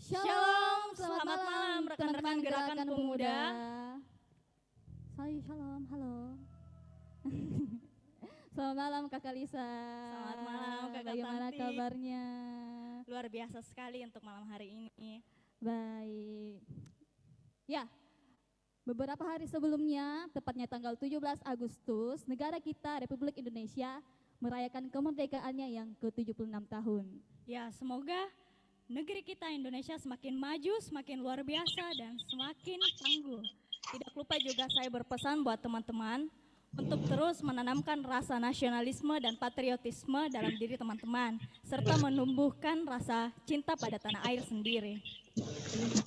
Shalom, selamat malam rekan-rekan Gerakan Pemuda. Hai, shalom, halo. Selamat malam Kakak Lisa. Selamat malam Kakak Bagaimana Tanti. kabarnya? Luar biasa sekali untuk malam hari ini. Baik. Ya, beberapa hari sebelumnya, tepatnya tanggal 17 Agustus, negara kita Republik Indonesia merayakan kemerdekaannya yang ke-76 tahun. Ya, semoga negeri kita Indonesia semakin maju, semakin luar biasa, dan semakin tangguh. Tidak lupa juga saya berpesan buat teman-teman untuk terus menanamkan rasa nasionalisme dan patriotisme dalam diri teman-teman, serta menumbuhkan rasa cinta pada tanah air sendiri.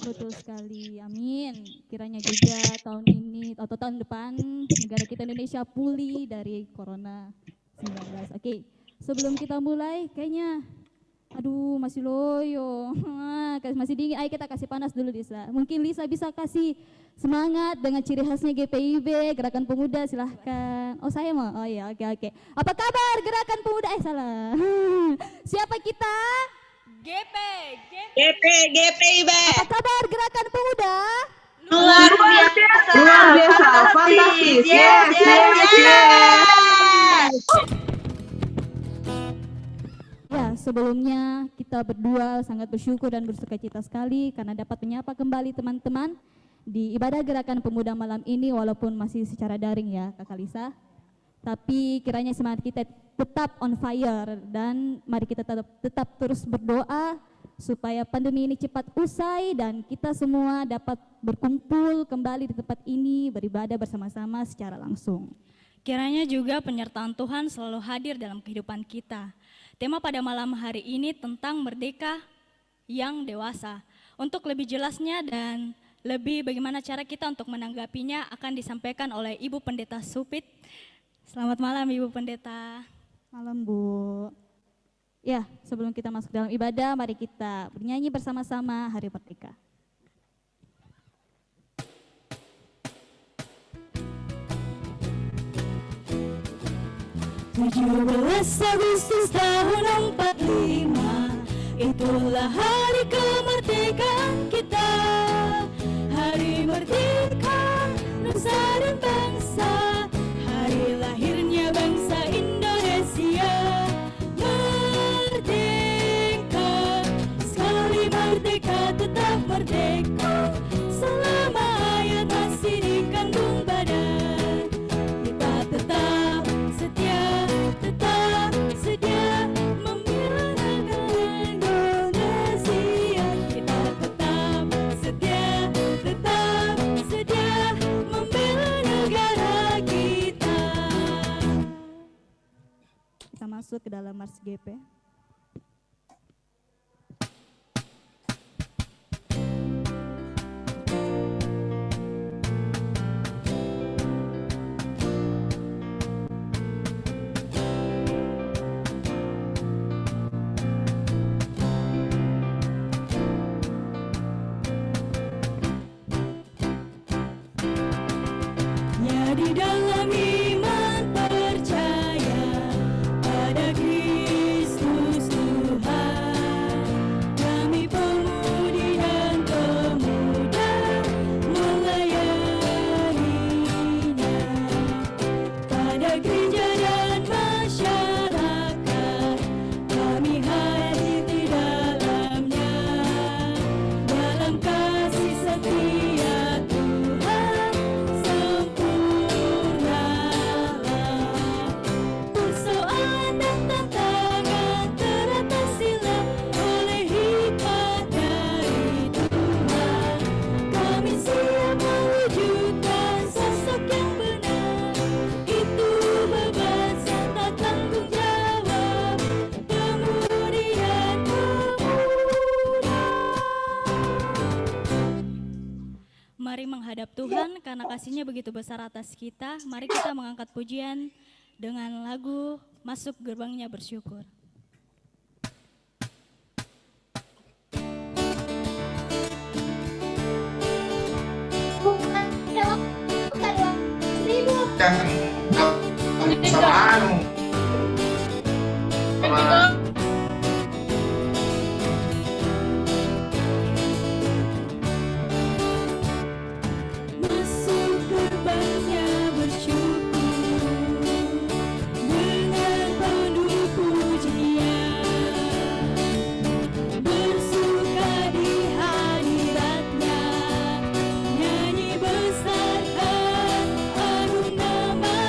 Betul sekali, amin. Kiranya juga tahun ini atau tahun depan negara kita Indonesia pulih dari Corona 19. Oke, sebelum kita mulai, kayaknya Aduh, masih loyo. Masih dingin. Ayo kita kasih panas dulu, Lisa. Mungkin Lisa bisa kasih semangat dengan ciri khasnya GPIB, Gerakan Pemuda, silahkan. Oh, saya mau? Oh iya, oke. Apa kabar Gerakan Pemuda? Salah. Siapa kita? GP. GPIB. Apa kabar Gerakan Pemuda? Luar biasa. Fantastis. Yes. Ya, sebelumnya kita berdua sangat bersyukur dan bersukacita sekali karena dapat menyapa kembali teman-teman di ibadah Gerakan Pemuda malam ini, walaupun masih secara daring ya Kakak Lisa. Tapi kiranya semangat kita tetap on fire dan mari kita tetap terus berdoa supaya pandemi ini cepat usai dan kita semua dapat berkumpul kembali di tempat ini beribadah bersama-sama secara langsung. Kiranya juga penyertaan Tuhan selalu hadir dalam kehidupan kita. Tema pada malam hari ini tentang merdeka yang dewasa. Untuk lebih jelasnya dan lebih bagaimana cara kita untuk menanggapinya akan disampaikan oleh Ibu Pendeta Supit. Selamat malam Ibu Pendeta. Malam Bu. Ya, sebelum kita masuk dalam ibadah, mari kita bernyanyi bersama-sama Hari Merdeka. 17 Agustus tahun 45, itulah hari kemerdekaan kita. Hari merdeka, nusa dan bangsa, hari lahirnya bangsa Indonesia. Merdeka, sekali merdeka tetap merdeka, selama hayat masih dikandung badan. Kita tetap setia membela negara Indonesia. Kita tetap setia membela negara kita. Kita masuk ke dalam Mars GP. Ya di dalam iman percaya pada Kristus Tuhan, kami pemudi dan pemuda melayaninya. Pada gereja dan masyarakat kami hadir di dalamnya, dalam kasih setia Tuhan sempurnalah. Persoalan dan tantangan teratasilah oleh hikmat dari Tuhan. Kami siap mewujudkan sosok yang benar, itu beban serta tanggung jawab kemudian pemuda. Mari menghadap Tuhan karena kasih-Nya begitu besar atas kita. Mari kita mengangkat pujian dengan lagu Masuk Gerbangnya Bersyukur. Masuk gerbangnya bersyukur dengan penuh pujian, bersuka di hadiratnya, nyanyi besarkan agung nama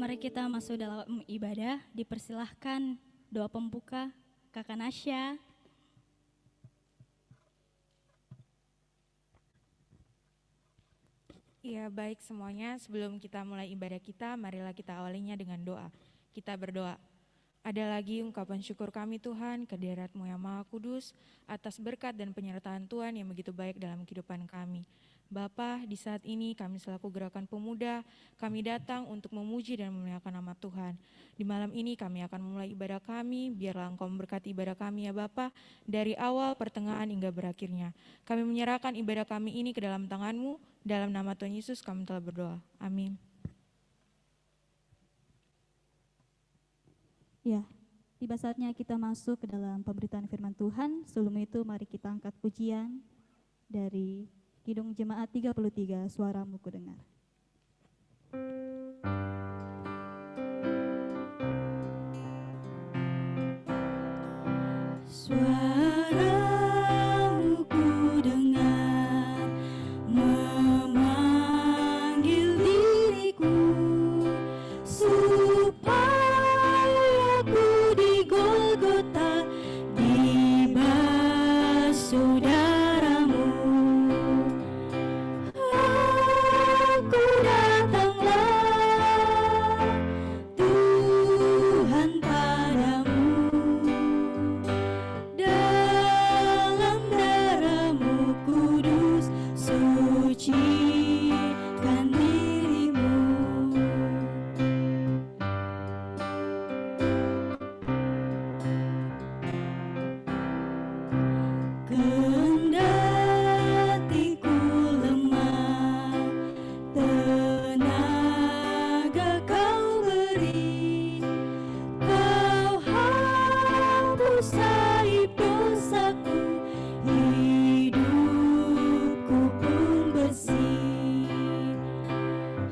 Mari kita masuk dalam ibadah. Dipersilahkan doa pembuka Kakak Nasya. Ya, baik semuanya. Sebelum kita mulai ibadah kita, marilah kita awalinya dengan doa. Kita berdoa. Ada lagi ungkapan syukur kami Tuhan, kehadirat-Mu yang Maha Kudus, atas berkat dan penyertaan Tuhan yang begitu baik dalam kehidupan kami. Bapa, di saat ini kami selaku gerakan pemuda, kami datang untuk memuji dan memuliakan nama Tuhan. Di malam ini kami akan memulai ibadah kami, biarlah Engkau memberkati ibadah kami ya Bapa, dari awal, pertengahan hingga berakhirnya. Kami menyerahkan ibadah kami ini ke dalam tangan-Mu, dalam nama Tuhan Yesus kami telah berdoa. Amin. Ya, tiba saatnya kita masuk ke dalam pemberitaan firman Tuhan. Sebelum itu mari kita angkat pujian dari Kidung Jemaat 33, Suaramu Kudengar. Suaramu kudengar memanggil diriku supaya ku di Golgota dibasuh darah-Mu. Aku datanglah Tuhan padamu, dalam darah-Mu kudus sucikan diri-Mu. Kendati ku lemah, tenaga Kau beri, Kau hapus aib dosaku, hidupku pun bersih.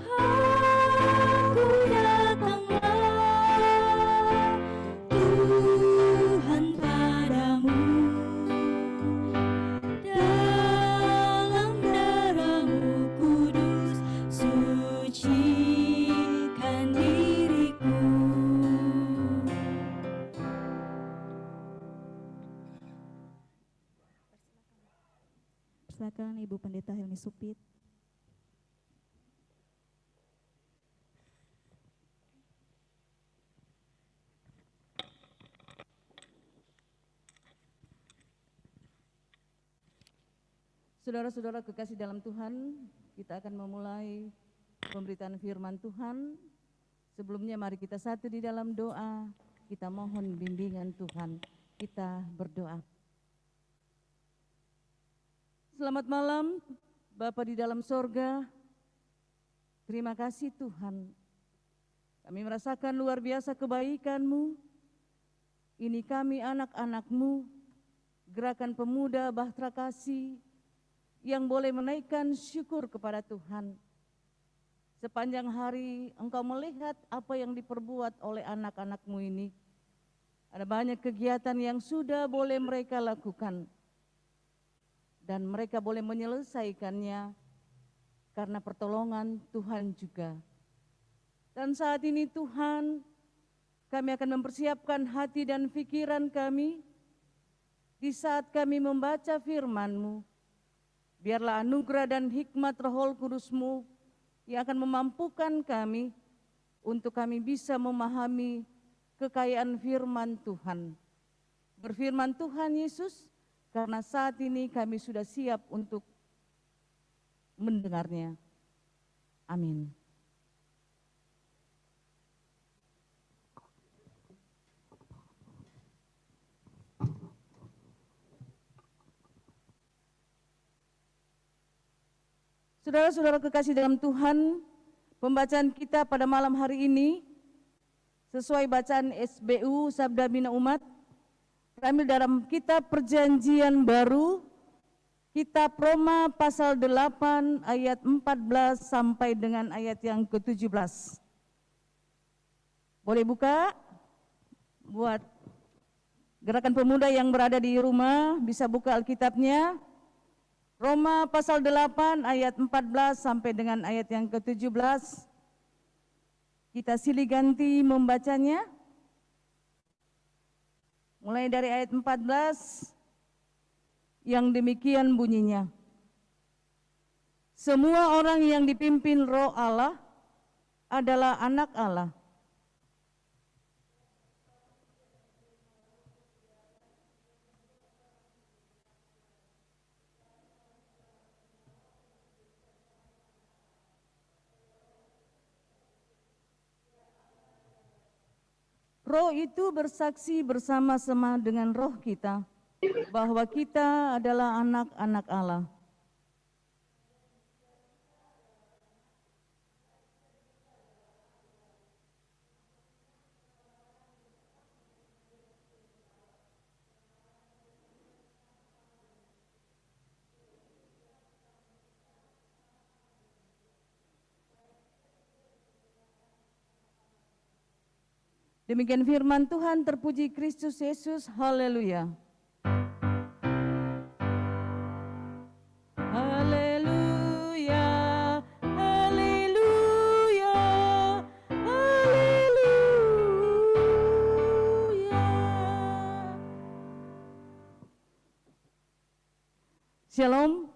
Aku datanglah Tuhan padamu, dalam darah-Mu kudus sucikan diriku. Silakan Ibu Pendeta Helmi Supit. Saudara-saudara kekasih dalam Tuhan, kita akan memulai pemberitaan firman Tuhan. Sebelumnya mari kita satu di dalam doa, kita mohon bimbingan Tuhan, kita berdoa. Selamat malam Bapa di dalam sorga, terima kasih Tuhan. Kami merasakan luar biasa kebaikan-Mu. Ini kami anak-anak-Mu, gerakan pemuda Bahtera Kasih, yang boleh menaikkan syukur kepada Tuhan. Sepanjang hari Engkau melihat apa yang diperbuat oleh anak-anak-Mu ini. Ada banyak kegiatan yang sudah boleh mereka lakukan. Dan mereka boleh menyelesaikannya karena pertolongan Tuhan juga. Dan saat ini Tuhan, kami akan mempersiapkan hati dan pikiran kami di saat kami membaca firman-Mu. Biarlah anugerah dan hikmat Roh Kudus-Mu yang akan memampukan kami untuk kami bisa memahami kekayaan firman Tuhan. Berfirman Tuhan Yesus, karena saat ini kami sudah siap untuk mendengarnya. Amin. Saudara-saudara kekasih dalam Tuhan, pembacaan kita pada malam hari ini sesuai bacaan SBU Sabda Bina Umat terambil dalam kitab Perjanjian Baru, kitab Roma pasal 8 ayat 14 sampai dengan ayat yang ke-17. Boleh buka? Buat gerakan pemuda yang berada di rumah bisa buka Alkitabnya. Roma pasal 8 ayat 14 sampai dengan ayat yang ke-17. Kita silih ganti membacanya. Mulai dari ayat 14 yang demikian bunyinya. Semua orang yang dipimpin Roh Allah adalah anak Allah. Roh itu bersaksi bersama-sama dengan roh kita bahwa kita adalah anak-anak Allah. Demikian firman Tuhan, terpuji Kristus Yesus, haleluya. Haleluya, haleluya, haleluya. Shalom.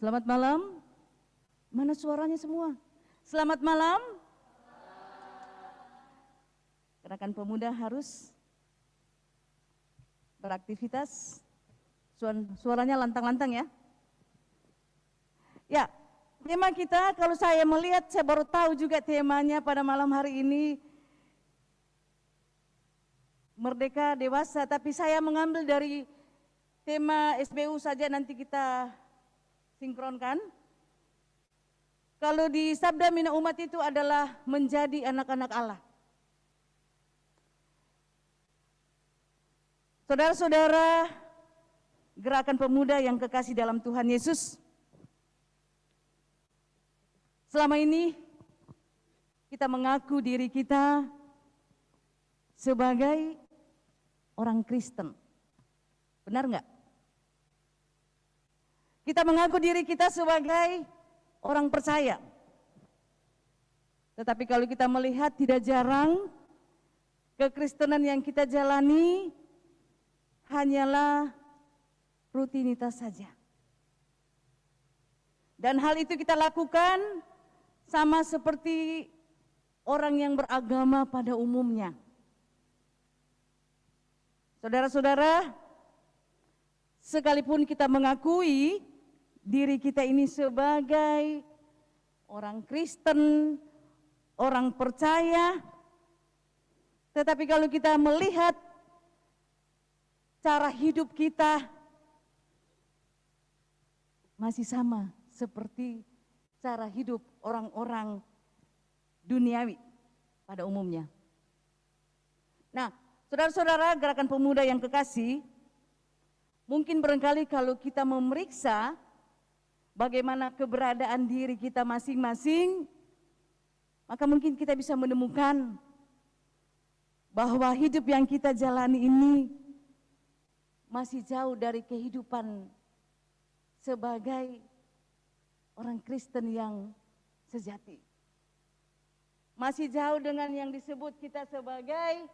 Selamat malam. Mana suaranya semua? Selamat malam. Gerakan pemuda harus beraktivitas. Suaranya lantang-lantang ya. Ya, tema kita kalau saya melihat, saya baru tahu juga temanya pada malam hari ini. Merdeka Dewasa, tapi saya mengambil dari tema SBU saja, nanti kita sinkronkan. Kalau di Sabda Mina Umat itu adalah menjadi anak-anak Allah. Saudara-saudara, gerakan pemuda yang kekasih dalam Tuhan Yesus, selama ini kita mengaku diri kita sebagai orang Kristen. Benar enggak? Kita mengaku diri kita sebagai orang percaya. Tetapi kalau kita melihat, tidak jarang kekristenan yang kita jalani hanyalah rutinitas saja. Dan hal itu kita lakukan sama seperti orang yang beragama pada umumnya. Saudara-saudara, sekalipun kita mengakui diri kita ini sebagai orang Kristen, orang percaya, tetapi kalau kita melihat cara hidup kita masih sama seperti cara hidup orang-orang duniawi pada umumnya. Nah, saudara-saudara, gerakan pemuda yang kekasih, mungkin barangkali kalau kita memeriksa bagaimana keberadaan diri kita masing-masing, maka mungkin kita bisa menemukan bahwa hidup yang kita jalani ini masih jauh dari kehidupan sebagai orang Kristen yang sejati. Masih jauh dengan yang disebut kita sebagai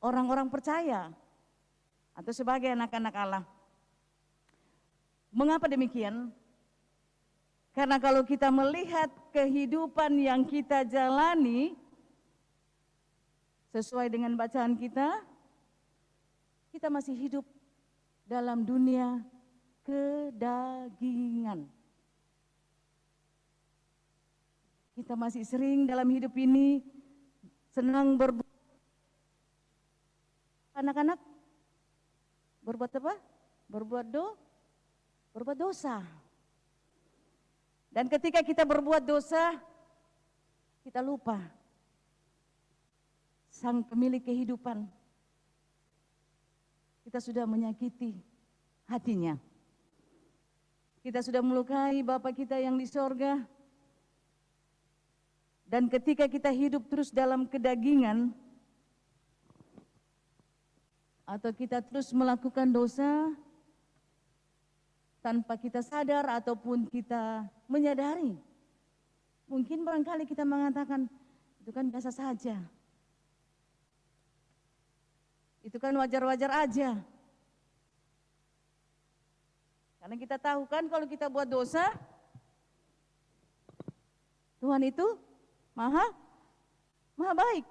orang-orang percaya atau sebagai anak-anak Allah. Mengapa demikian? Karena kalau kita melihat kehidupan yang kita jalani sesuai dengan bacaan kita masih hidup dalam dunia kedagingan. Kita masih sering dalam hidup ini senang berbuat. Anak-anak berbuat apa? Berbuat dosa. Dan ketika kita berbuat dosa, kita lupa Sang pemilik kehidupan. Kita sudah menyakiti hatinya. Kita sudah melukai Bapa kita yang di sorga. Dan ketika kita hidup terus dalam kedagingan, atau kita terus melakukan dosa tanpa kita sadar ataupun kita menyadari Mungkin barangkali kita mengatakan, itu kan biasa saja. Itu kan wajar-wajar aja. Karena kita tahu kan kalau kita buat dosa, Tuhan itu maha baik.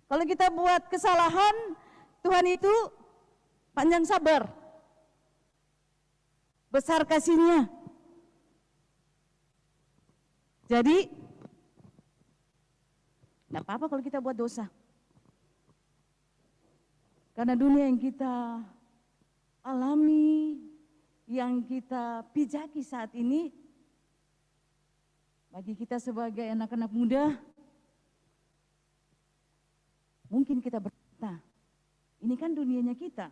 Kalau kita buat kesalahan, Tuhan itu panjang sabar. Besar kasih-Nya. Jadi, tidak apa-apa kalau kita buat dosa. Karena dunia yang kita alami, yang kita pijaki saat ini, bagi kita sebagai anak-anak muda, mungkin kita berkata, ini kan dunianya kita.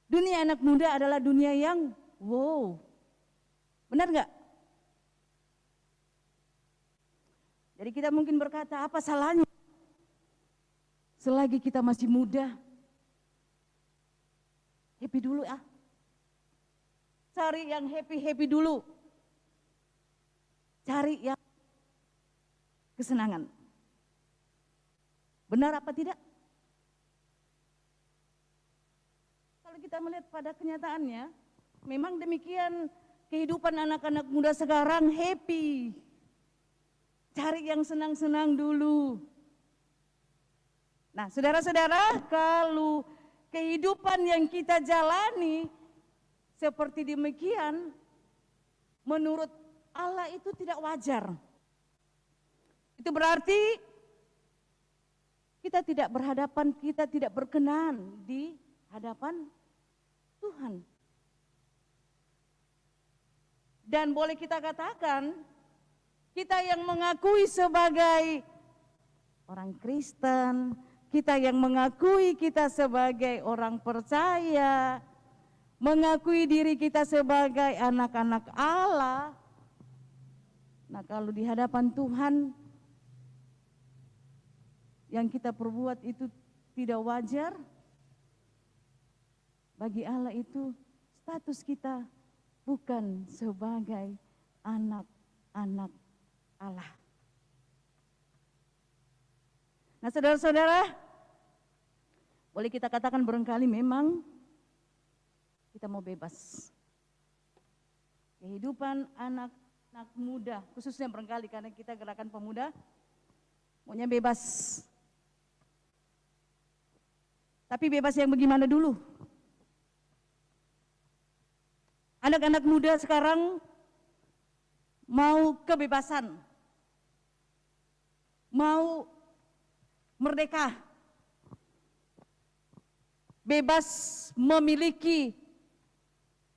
Dunia anak muda adalah dunia yang wow. Benar nggak? Jadi kita mungkin berkata, apa salahnya? Selagi kita masih muda, happy dulu ya. Cari yang happy dulu. Cari yang kesenangan. Benar apa tidak? Kalau kita melihat pada kenyataannya, memang demikian kehidupan anak-anak muda sekarang happy. Cari yang senang-senang dulu. Nah, saudara-saudara, kalau kehidupan yang kita jalani seperti demikian, menurut Allah itu tidak wajar. Itu berarti kita tidak berhadapan, kita tidak berkenan di hadapan Tuhan. Dan boleh kita katakan, kita yang mengakui sebagai orang Kristen, kita yang mengakui kita sebagai orang percaya, mengakui diri kita sebagai anak-anak Allah. Nah, kalau di hadapan Tuhan yang kita perbuat itu tidak wajar, bagi Allah itu status kita bukan sebagai anak-anak Allah. Nah, saudara-saudara, boleh kita katakan barangkali memang kita mau bebas. Kehidupan anak-anak muda, khususnya barangkali karena kita gerakan pemuda, maunya bebas. Tapi bebas yang bagaimana dulu? Anak-anak muda sekarang mau kebebasan, mau merdeka, bebas memiliki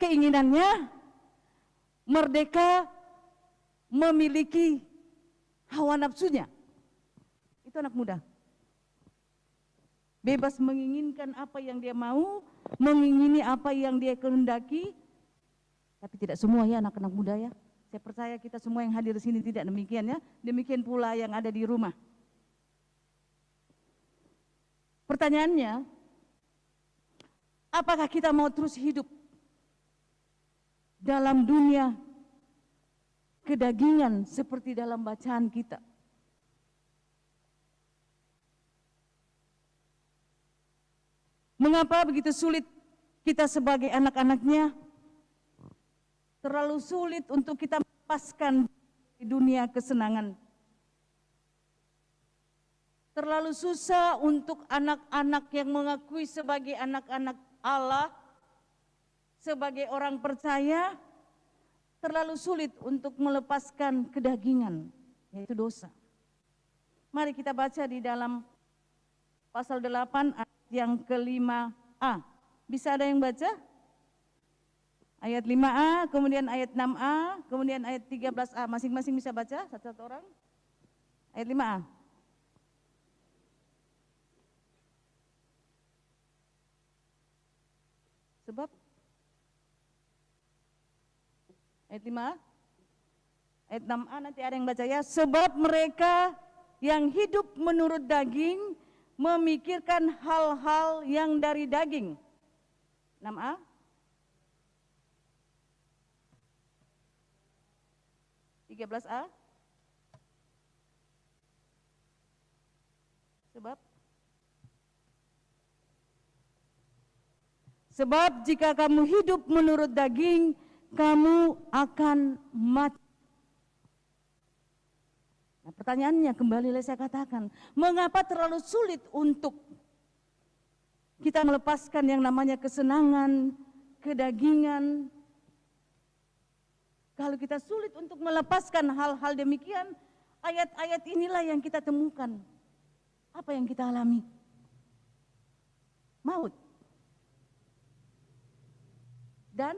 keinginannya, merdeka memiliki hawa nafsunya. Itu anak muda. Bebas menginginkan apa yang dia mau, mengingini apa yang dia kehendaki. Tapi tidak semua ya anak-anak muda ya. Saya percaya kita semua yang hadir di sini tidak demikian ya. Demikian pula yang ada di rumah. Pertanyaannya, apakah kita mau terus hidup dalam dunia kedagingan seperti dalam bacaan kita? Mengapa begitu sulit kita sebagai anak-anaknya? Terlalu sulit untuk kita melepaskan di dunia kesenangan. Terlalu susah untuk anak-anak yang mengakui sebagai anak-anak Allah, sebagai orang percaya, terlalu sulit untuk melepaskan kedagingan, yaitu dosa. Mari kita baca di dalam pasal 8 ayat yang ke-5a. Bisa ada yang baca? Ayat 5a, kemudian ayat 6a, kemudian ayat 13a. Masing-masing bisa baca, satu-satu orang. Ayat 5a. Sebab ayat 5a, ayat 6a nanti ada yang baca ya. Sebab mereka yang hidup menurut daging memikirkan hal-hal yang dari daging. 6a. 13a. Sebab jika kamu hidup menurut daging, kamu akan mati. Nah, pertanyaannya kembali saya katakan, mengapa terlalu sulit untuk kita melepaskan yang namanya kesenangan, kedagingan? Kalau kita sulit untuk melepaskan hal-hal demikian, ayat-ayat inilah yang kita temukan. Apa yang kita alami? Maut dan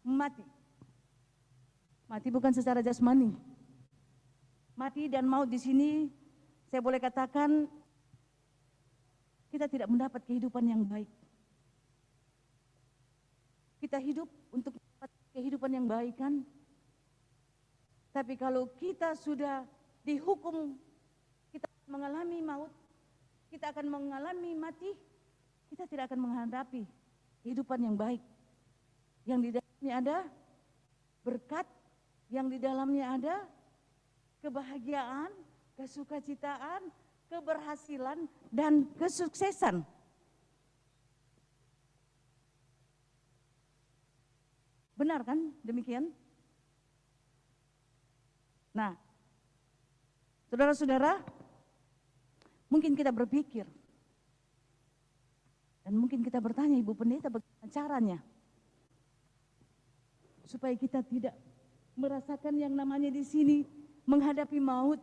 mati. Mati bukan secara jasmani. Mati dan maut di sini saya boleh katakan kita tidak mendapat kehidupan yang baik. Kita hidup untuk mendapat kehidupan yang baik kan? Tapi kalau kita sudah dihukum, kita mengalami maut, kita akan mengalami mati, kita tidak akan menghadapi kehidupan yang baik. Yang di dalamnya ada berkat, yang di dalamnya ada kebahagiaan, kesukacitaan, keberhasilan, dan kesuksesan. Benar kan demikian? Nah, saudara-saudara, mungkin kita berpikir, dan mungkin kita bertanya, Ibu Pendeta, bagaimana caranya supaya kita tidak merasakan yang namanya di sini menghadapi maut,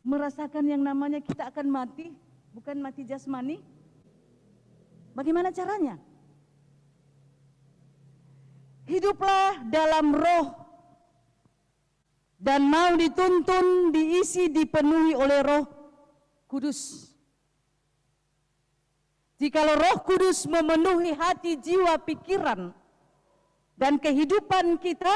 merasakan yang namanya kita akan mati, bukan mati jasmani. Bagaimana caranya? Hiduplah dalam roh dan mau dituntun, diisi, dipenuhi oleh Roh Kudus. Jikalau Roh Kudus memenuhi hati, jiwa, pikiran, dan kehidupan kita,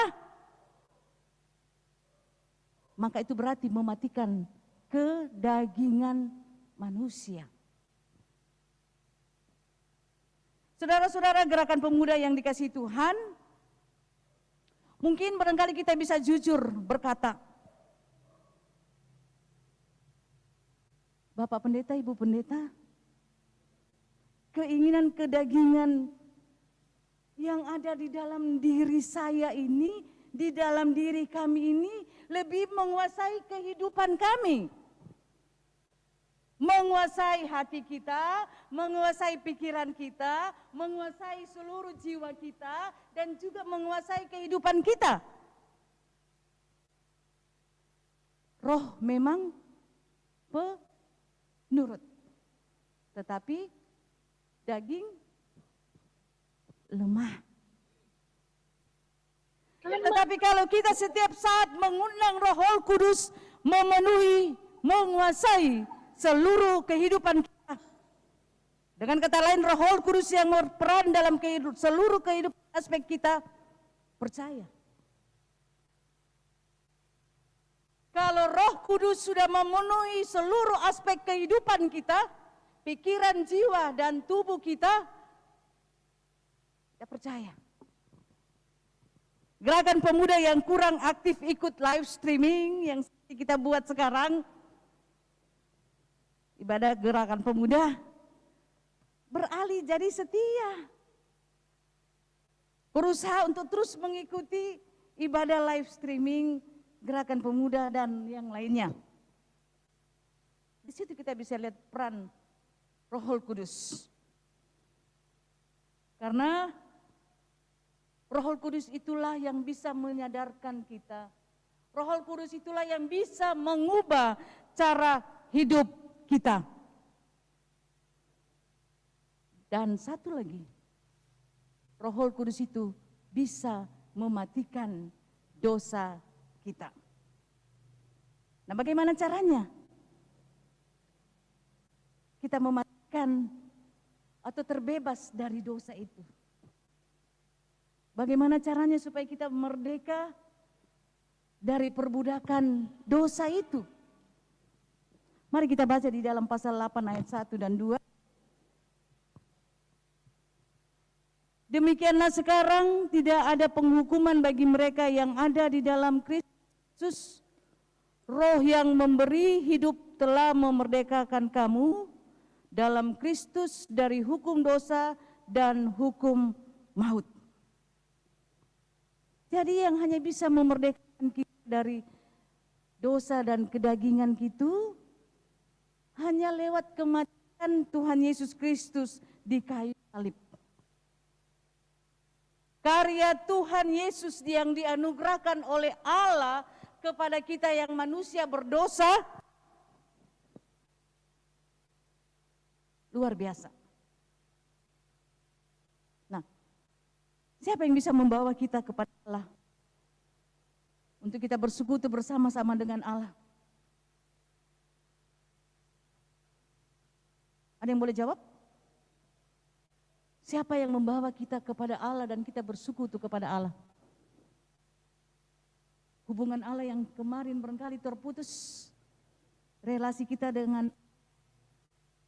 maka itu berarti mematikan kedagingan manusia. Saudara-saudara, gerakan pemuda yang dikasihi Tuhan, mungkin barangkali kita bisa jujur berkata, Bapak Pendeta, Ibu Pendeta, keinginan kedagingan yang ada di dalam diri saya ini, di dalam diri kami ini lebih menguasai kehidupan kami. Menguasai hati kita, menguasai pikiran kita, menguasai seluruh jiwa kita, dan juga menguasai kehidupan kita. Roh memang penurut, tetapi daging lemah. Tetapi kalau kita setiap saat mengundang Roh Kudus memenuhi, menguasai seluruh kehidupan kita. Dengan kata lain, Roh Kudus yang berperan dalam seluruh kehidupan aspek kita, percaya. Kalau Roh Kudus sudah memenuhi seluruh aspek kehidupan kita, pikiran, jiwa, dan tubuh kita, kita percaya. Gerakan pemuda yang kurang aktif ikut live streaming yang kita buat sekarang, ibadah gerakan pemuda, beralih jadi setia. Berusaha untuk terus mengikuti ibadah live streaming, gerakan pemuda, dan yang lainnya. Di situ kita bisa lihat peran Roh Kudus. Karena Roh Kudus itulah yang bisa menyadarkan kita. Roh Kudus itulah yang bisa mengubah cara hidup kita. Dan satu lagi, Roh Kudus itu bisa mematikan dosa kita. Nah, bagaimana caranya? Kita mematikan atau terbebas dari dosa itu. Bagaimana caranya supaya kita merdeka dari perbudakan dosa itu? Mari kita baca di dalam pasal 8 ayat 1 dan 2. Demikianlah sekarang tidak ada penghukuman bagi mereka yang ada di dalam Kristus. Roh yang memberi hidup telah memerdekakan kamu dalam Kristus dari hukum dosa dan hukum maut. Jadi yang hanya bisa memerdekakan kita dari dosa dan kedagingan itu hanya lewat kematian Tuhan Yesus Kristus di kayu salib. Karya Tuhan Yesus yang dianugerahkan oleh Allah kepada kita yang manusia berdosa luar biasa. Nah, siapa yang bisa membawa kita kepada Allah? Untuk kita bersekutu bersama-sama dengan Allah. Ada yang boleh jawab? Siapa yang membawa kita kepada Allah dan kita bersekutu kepada Allah? Hubungan Allah yang kemarin barangkali terputus. Relasi kita dengan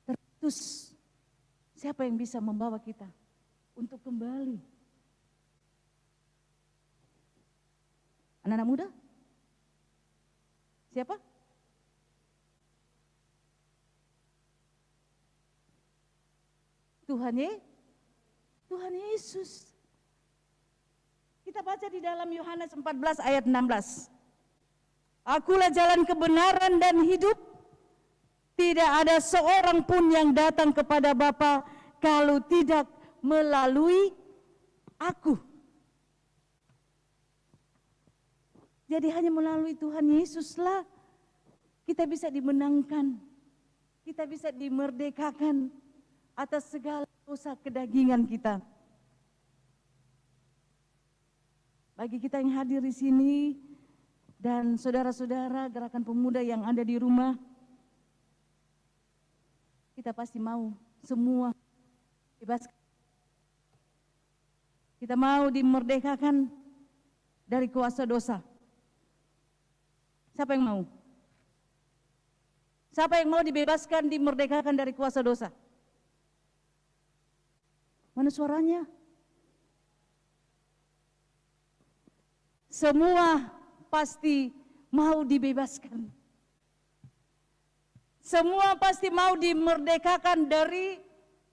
terputus. Siapa yang bisa membawa kita untuk kembali? Anak-anak muda? Siapa? Tuhan Yesus. Kita baca di dalam Yohanes 14 ayat 16. Akulah jalan kebenaran dan hidup. Tidak ada seorang pun yang datang kepada Bapa kalau tidak melalui aku. Jadi hanya melalui Tuhan Yesuslah kita bisa dimenangkan. Kita bisa dimerdekakan atas segala dosa kedagingan kita. Bagi kita yang hadir di sini dan saudara-saudara gerakan pemuda yang ada di rumah, kita pasti mau semua bebas. Kita mau dimerdekakan dari kuasa dosa. Siapa yang mau? Siapa yang mau dibebaskan, dimerdekakan dari kuasa dosa? Mana suaranya? Semua pasti mau dibebaskan. Semua pasti mau dimerdekakan dari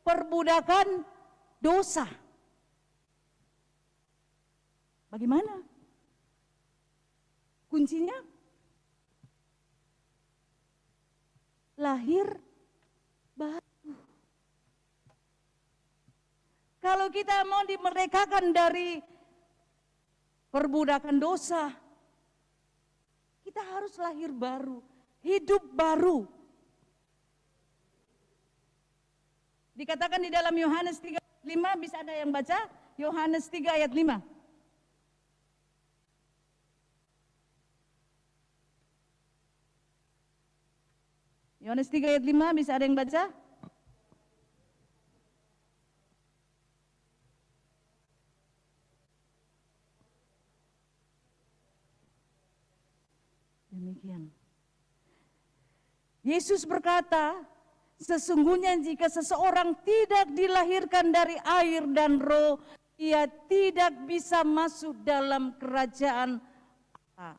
perbudakan dosa. Bagaimana? Kuncinya? Lahir baru. Kalau kita mau dimerdekakan dari perbudakan dosa, kita harus lahir baru, hidup baru. Dikatakan di dalam Yohanes 3 ayat 5, bisa ada yang baca? Yohanes 3 ayat 5. Yohanes 3 ayat 5, bisa ada yang baca? Demikian. Yesus berkata, sesungguhnya jika seseorang tidak dilahirkan dari air dan roh, ia tidak bisa masuk dalam kerajaan Allah.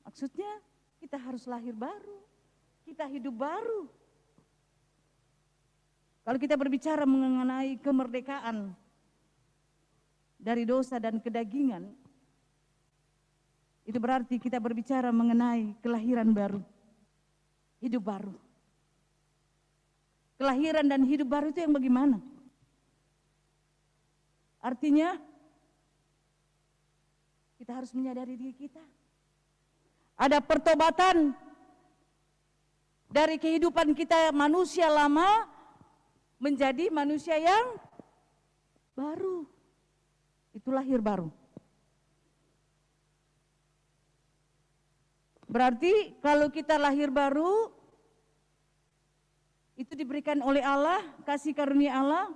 Maksudnya kita harus lahir baru, kita hidup baru. Kalau kita berbicara mengenai kemerdekaan dari dosa dan kedagingan, itu berarti kita berbicara mengenai kelahiran baru, hidup baru. Kelahiran dan hidup baru itu yang bagaimana? Artinya kita harus menyadari diri kita. Ada pertobatan dari kehidupan kita manusia lama menjadi manusia yang baru. Itu lahir baru. Berarti kalau kita lahir baru, itu diberikan oleh Allah, kasih karunia Allah,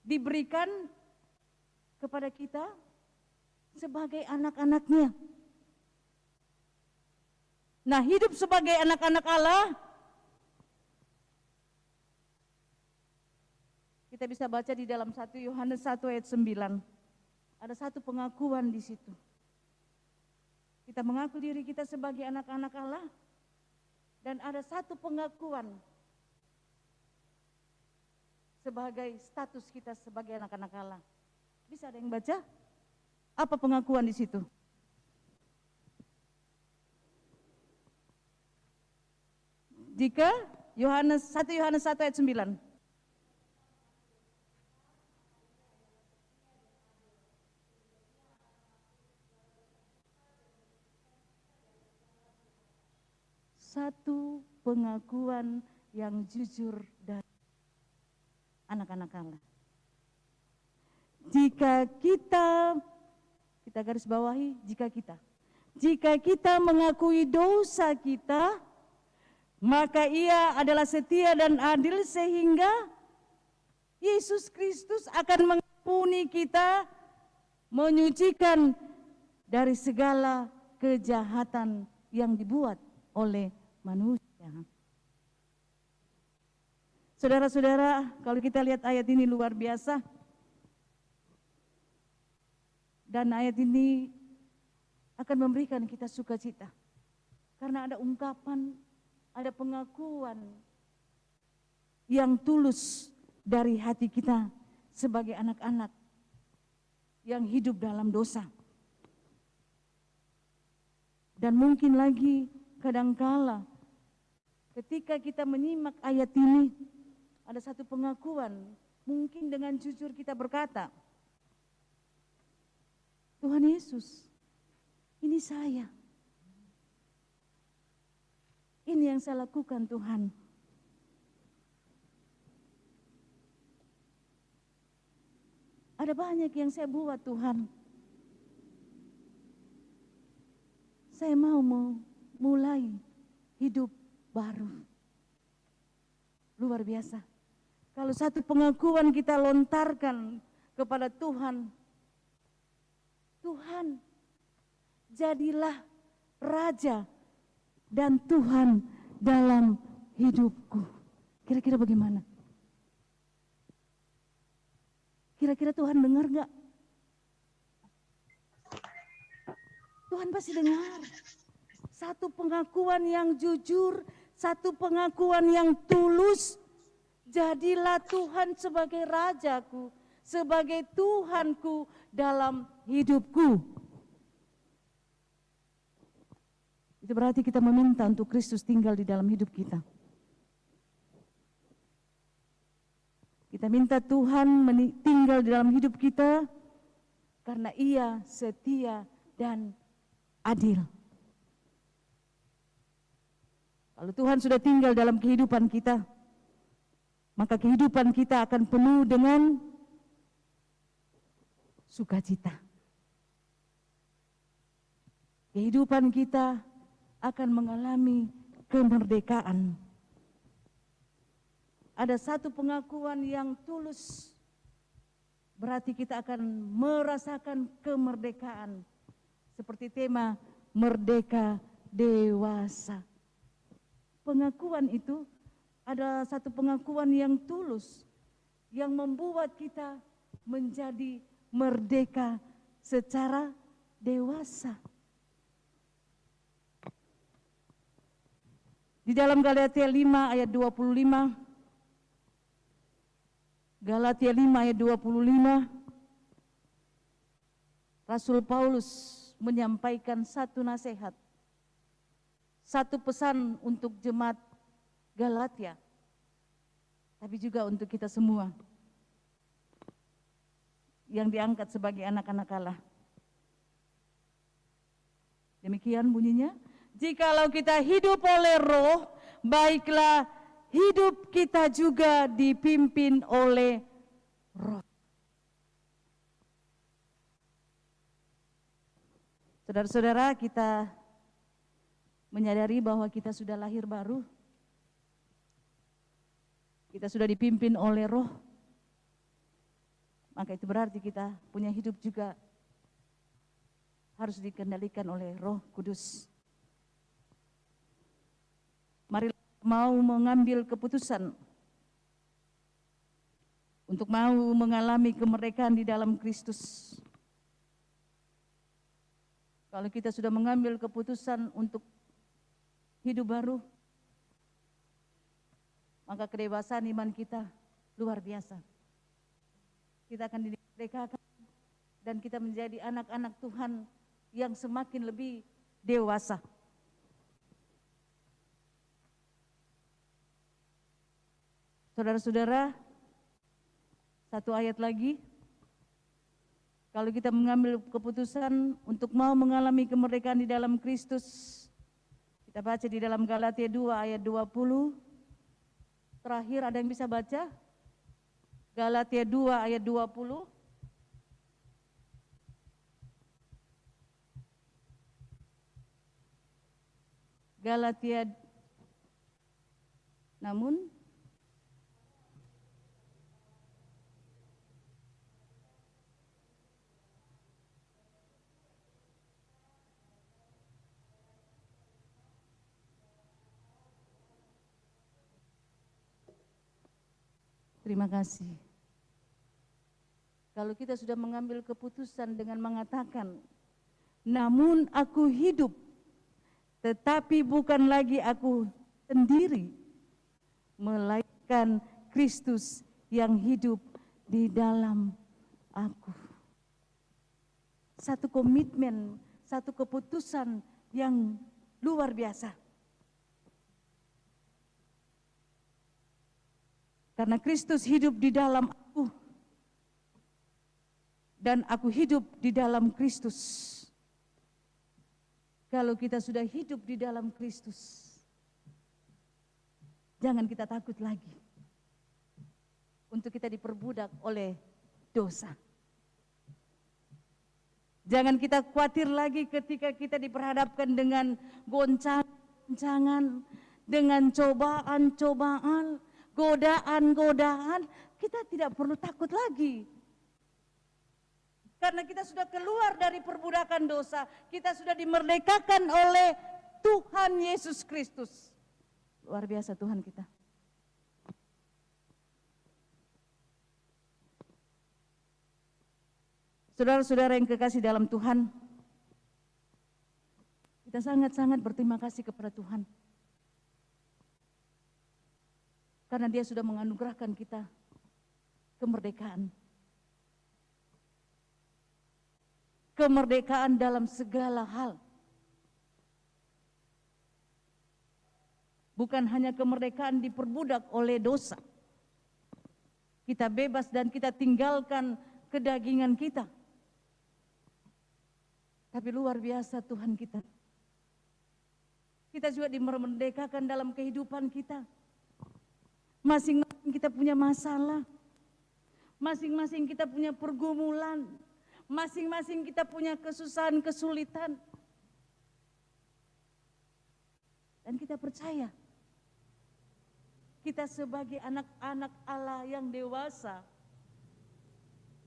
diberikan kepada kita sebagai anak-anaknya. Nah, hidup sebagai anak-anak Allah, kita Kita bisa baca di dalam 1 Yohanes 1 ayat 9. Ada satu pengakuan di situ. Kita mengaku diri kita sebagai anak-anak Allah. Dan ada satu pengakuan sebagai status kita sebagai anak-anak Allah. Bisa ada yang baca? Apa pengakuan di situ? Jika 1 Yohanes 1 ayat 9. Satu pengakuan yang jujur dari anak-anak Allah. Jika kita garis bawahi, jika kita mengakui dosa kita, maka Ia adalah setia dan adil sehingga Yesus Kristus akan mengampuni kita, menyucikan dari segala kejahatan yang dibuat oleh manusia. Saudara-saudara, kalau kita lihat ayat ini luar biasa. Dan ayat ini akan memberikan kita sukacita. Karena ada ungkapan, ada pengakuan yang tulus dari hati kita sebagai anak-anak yang hidup dalam dosa. Dan mungkin lagi kadangkala ketika kita menyimak ayat ini, ada satu pengakuan, mungkin dengan jujur kita berkata, Tuhan Yesus, ini saya. Ini yang saya lakukan Tuhan. Ada banyak yang saya buat Tuhan. Saya mau mulai hidup baru. Luar biasa. Kalau satu pengakuan kita lontarkan kepada Tuhan, Tuhan, jadilah Raja dan Tuhan dalam hidupku. Kira-kira bagaimana? Kira-kira Tuhan dengar gak? Tuhan pasti dengar. Satu pengakuan yang jujur, satu pengakuan yang tulus. Jadilah Tuhan sebagai Rajaku, sebagai Tuhanku dalam hidupku. Itu berarti kita meminta untuk Kristus tinggal di dalam hidup kita. Kita minta Tuhan tinggal di dalam hidup kita karena Ia setia dan adil. Kalau Tuhan sudah tinggal dalam kehidupan kita, maka kehidupan kita akan penuh dengan sukacita. Kehidupan kita akan mengalami kemerdekaan. Ada satu pengakuan yang tulus, berarti kita akan merasakan kemerdekaan. Seperti tema Merdeka Dewasa. Pengakuan itu ada satu pengakuan yang tulus, yang membuat kita menjadi merdeka secara dewasa. Di dalam Galatia 5 ayat 25, Galatia 5 ayat 25, Rasul Paulus menyampaikan satu nasihat, satu pesan untuk jemaat Galatia, tapi juga untuk kita semua yang diangkat sebagai anak-anak Allah. Demikian bunyinya, jikalau kita hidup oleh Roh, baiklah hidup kita juga dipimpin oleh Roh. Saudara-saudara, kita menyadari bahwa kita sudah lahir baru. Kita sudah dipimpin oleh Roh. Maka itu berarti kita punya hidup juga harus dikendalikan oleh Roh Kudus. Mari mau mengambil keputusan untuk mau mengalami kemerdekaan di dalam Kristus. Kalau kita sudah mengambil keputusan untuk hidup baru, maka kedewasaan iman kita luar biasa. Kita akan dimerdekakan dan kita menjadi anak-anak Tuhan yang semakin lebih dewasa. Saudara-saudara, satu ayat lagi. Kalau kita mengambil keputusan untuk mau mengalami kemerdekaan di dalam Kristus, kita baca di dalam Galatia 2 ayat 20. Terakhir ada yang bisa baca? Galatia 2 ayat 20. Galatia, namun terima kasih. Kalau kita sudah mengambil keputusan dengan mengatakan, namun aku hidup, tetapi bukan lagi aku sendiri, melainkan Kristus yang hidup di dalam aku. Satu komitmen, satu keputusan yang luar biasa. Karena Kristus hidup di dalam aku, dan aku hidup di dalam Kristus. Kalau kita sudah hidup di dalam Kristus, jangan kita takut lagi untuk kita diperbudak oleh dosa. Jangan kita khawatir lagi ketika kita diperhadapkan dengan goncangan, dengan cobaan-cobaan, godaan-godaan, kita tidak perlu takut lagi. Karena kita sudah keluar dari perbudakan dosa, kita sudah dimerdekakan oleh Tuhan Yesus Kristus. Luar biasa Tuhan kita. Saudara-saudara yang kekasih dalam Tuhan, kita sangat-sangat berterima kasih kepada Tuhan. Karena Dia sudah menganugerahkan kita kemerdekaan. Kemerdekaan dalam segala hal. Bukan hanya kemerdekaan diperbudak oleh dosa. Kita bebas dan kita tinggalkan kedagingan kita. Tapi luar biasa Tuhan kita. Kita juga dimerdekakan dalam kehidupan kita. Masing-masing kita punya masalah, masing-masing kita punya pergumulan, masing-masing kita punya kesusahan, kesulitan. Dan kita percaya, kita sebagai anak-anak Allah yang dewasa,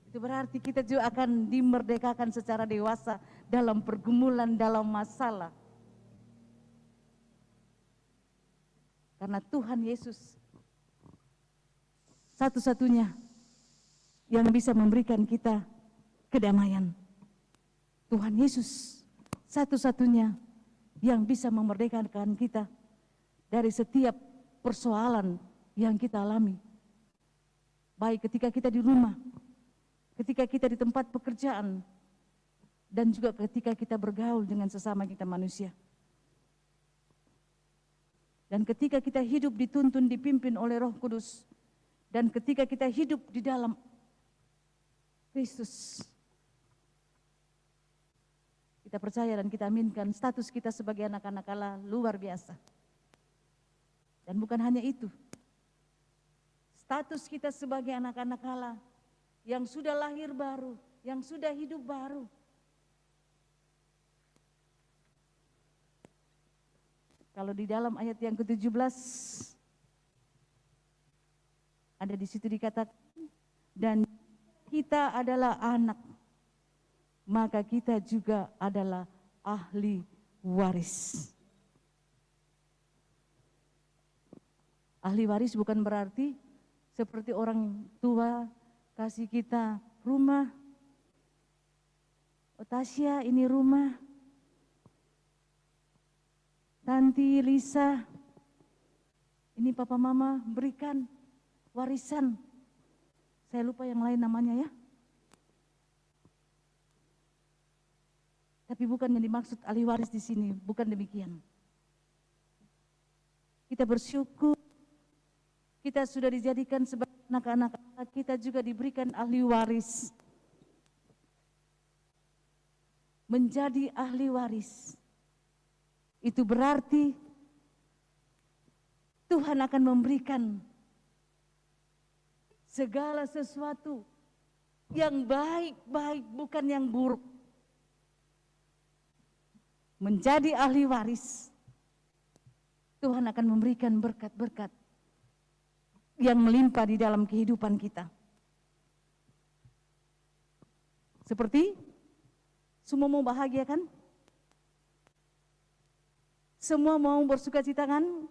itu berarti kita juga akan dimerdekakan secara dewasa dalam pergumulan, dalam masalah. Karena Tuhan Yesus satu-satunya yang bisa memberikan kita kedamaian. Tuhan Yesus satu-satunya yang bisa memerdekakan kita dari setiap persoalan yang kita alami. Baik ketika kita di rumah, ketika kita di tempat pekerjaan, dan juga ketika kita bergaul dengan sesama kita manusia. Dan ketika kita hidup dituntun, dipimpin oleh Roh Kudus, dan ketika kita hidup di dalam Kristus, kita percaya dan kita aminkan status kita sebagai anak-anak Allah luar biasa. Dan bukan hanya itu, status kita sebagai anak-anak Allah yang sudah lahir baru, yang sudah hidup baru. Kalau di dalam ayat yang ke-17, ada di situ dikatakan, dan kita adalah anak, maka kita juga adalah ahli waris. Ahli waris bukan berarti seperti orang tua kasih kita rumah. Tasya ini rumah. Tanti, Lisa, ini papa mama berikan warisan. Saya lupa yang lain namanya ya. Tapi bukan yang dimaksud ahli waris di sini, bukan demikian. Kita bersyukur, kita sudah dijadikan sebagai anak-anak, kita juga diberikan ahli waris. Menjadi ahli waris, itu berarti Tuhan akan memberikan segala sesuatu yang baik-baik, bukan yang buruk. Menjadi ahli waris, Tuhan akan memberikan berkat-berkat yang melimpah di dalam kehidupan kita. Seperti semua mau bahagia kan? Semua mau bersukacita kan?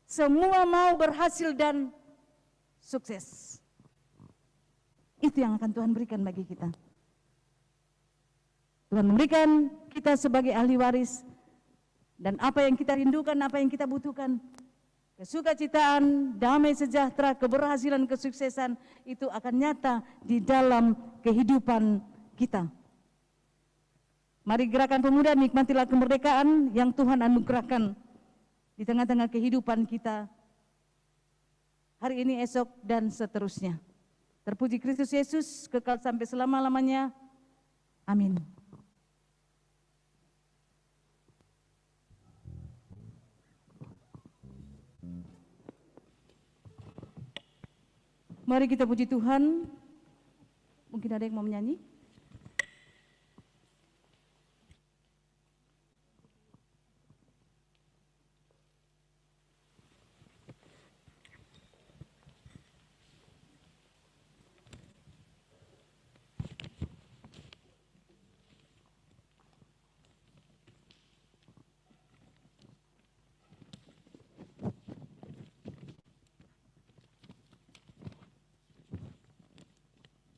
Semua mau berhasil dan sukses. Itu yang akan Tuhan berikan bagi kita. Tuhan memberikan kita sebagai ahli waris, dan apa yang kita rindukan, apa yang kita butuhkan, kesukacitaan, damai sejahtera, keberhasilan, kesuksesan, itu akan nyata di dalam kehidupan kita. Mari gerakan pemuda, nikmatilah kemerdekaan yang Tuhan anugerahkan di tengah-tengah kehidupan kita hari ini, esok, dan seterusnya. Terpuji Kristus Yesus, kekal sampai selama-lamanya. Amin. Mari kita puji Tuhan. Mungkin ada yang mau menyanyi?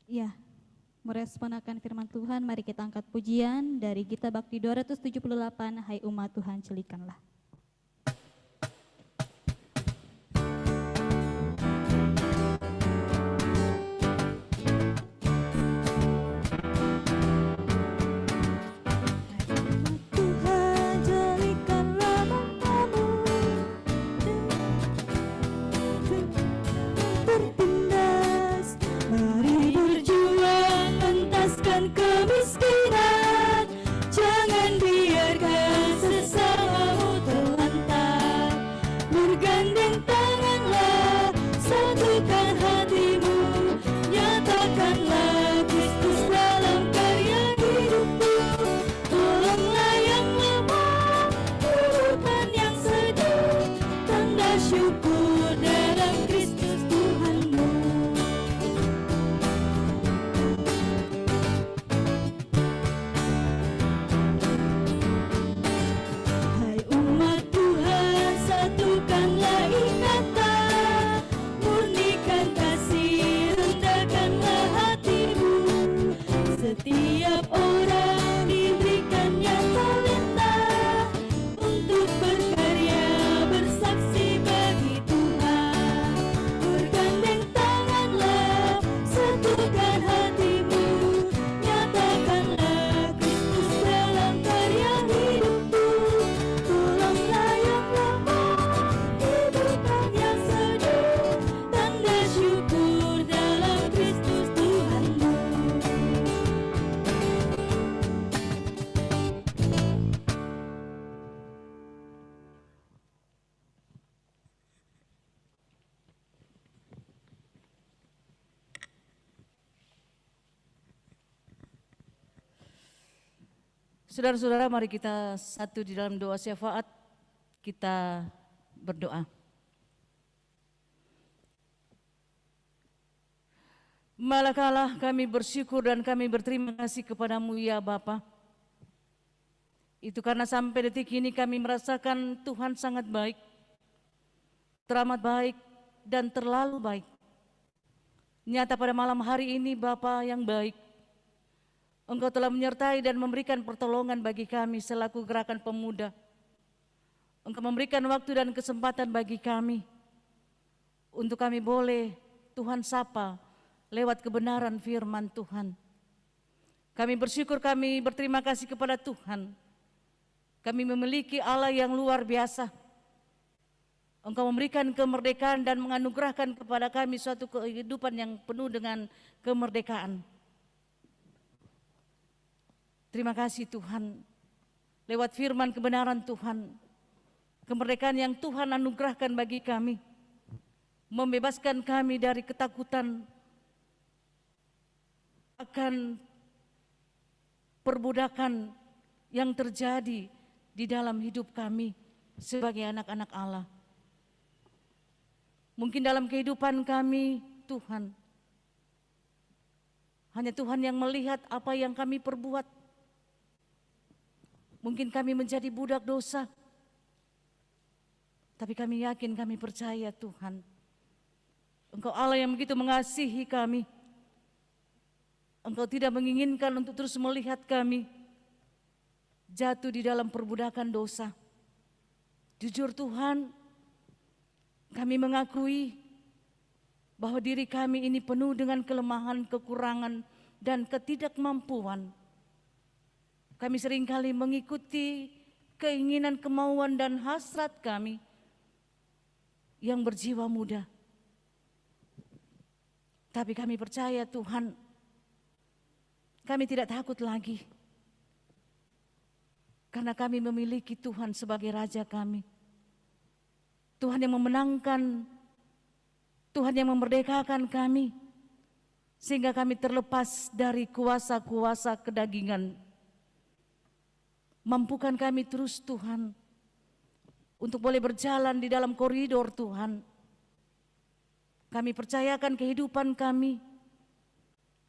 Iya, merespon akan firman Tuhan, mari kita angkat pujian dari Gita Bakti 278, Hai umat Tuhan celikanlah. Kemiskinan, jangan biarkan sesamamu terlantar. Bergandeng tanganlah, satukan hatimu, nyatakanlah Kristus dalam karya hidupmu. Tolonglah yang lemah, hidupkan yang sedih, tanda syukur dalam Kristus Tuhanmu. Hai umat Tuhan, satukanlah ingatan, murnikan kasih, rendahkanlah hatimu. Setiap orang diberikannya talenta untuk berkarya, bersaksi bagi Tuhan. Bergandeng tanganlah, satukan hatimu, nyatakanlah Kristus dalam karya hidupmu. Tolonglah yang lemah, hidupkan yang sedih, tanda syukur dalam Kristus Tuhanmu. Saudara-saudara, mari kita satu di dalam doa syafaat, kita berdoa. Malakalah kami bersyukur dan kami berterima kasih kepadamu ya Bapa. Itu karena sampai detik ini kami merasakan Tuhan sangat baik, teramat baik dan terlalu baik. Nyata pada malam hari ini Bapa yang baik, Engkau telah menyertai dan memberikan pertolongan bagi kami selaku gerakan pemuda. Engkau memberikan waktu dan kesempatan bagi kami untuk kami boleh Tuhan sapa lewat kebenaran firman Tuhan. Kami bersyukur, kami berterima kasih kepada Tuhan. Kami memiliki Allah yang luar biasa. Engkau memberikan kemerdekaan dan menganugerahkan kepada kami suatu kehidupan yang penuh dengan kemerdekaan. Terima kasih Tuhan, lewat firman kebenaran Tuhan, kemerdekaan yang Tuhan anugerahkan bagi kami, membebaskan kami dari ketakutan akan perbudakan yang terjadi di dalam hidup kami sebagai anak-anak Allah. Mungkin dalam kehidupan kami, Tuhan, hanya Tuhan yang melihat apa yang kami perbuat. Mungkin kami menjadi budak dosa, tapi kami yakin, kami percaya Tuhan, Engkau Allah yang begitu mengasihi kami. Engkau tidak menginginkan untuk terus melihat kami jatuh di dalam perbudakan dosa. Jujur Tuhan, kami mengakui bahwa diri kami ini penuh dengan kelemahan, kekurangan, dan ketidakmampuan. Kami seringkali mengikuti keinginan, kemauan, dan hasrat kami yang berjiwa muda. Tapi kami percaya Tuhan, kami tidak takut lagi. Karena kami memiliki Tuhan sebagai Raja kami. Tuhan yang memenangkan, Tuhan yang memerdekakan kami. Sehingga kami terlepas dari kuasa-kuasa kedagingan. Mampukan kami terus Tuhan, untuk boleh berjalan di dalam koridor Tuhan. Kami percayakan kehidupan kami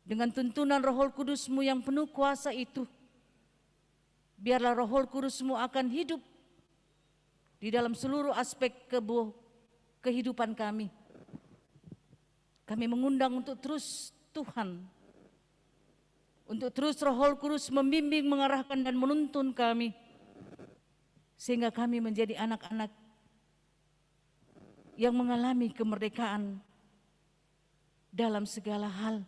dengan tuntunan Roh Kudus-Mu yang penuh kuasa itu. Biarlah Roh Kudus-Mu akan hidup di dalam seluruh aspek kehidupan kami. Kami mengundang untuk terus Tuhan, untuk terus Roh Kudus membimbing, mengarahkan, dan menuntun kami, sehingga kami menjadi anak-anak yang mengalami kemerdekaan dalam segala hal.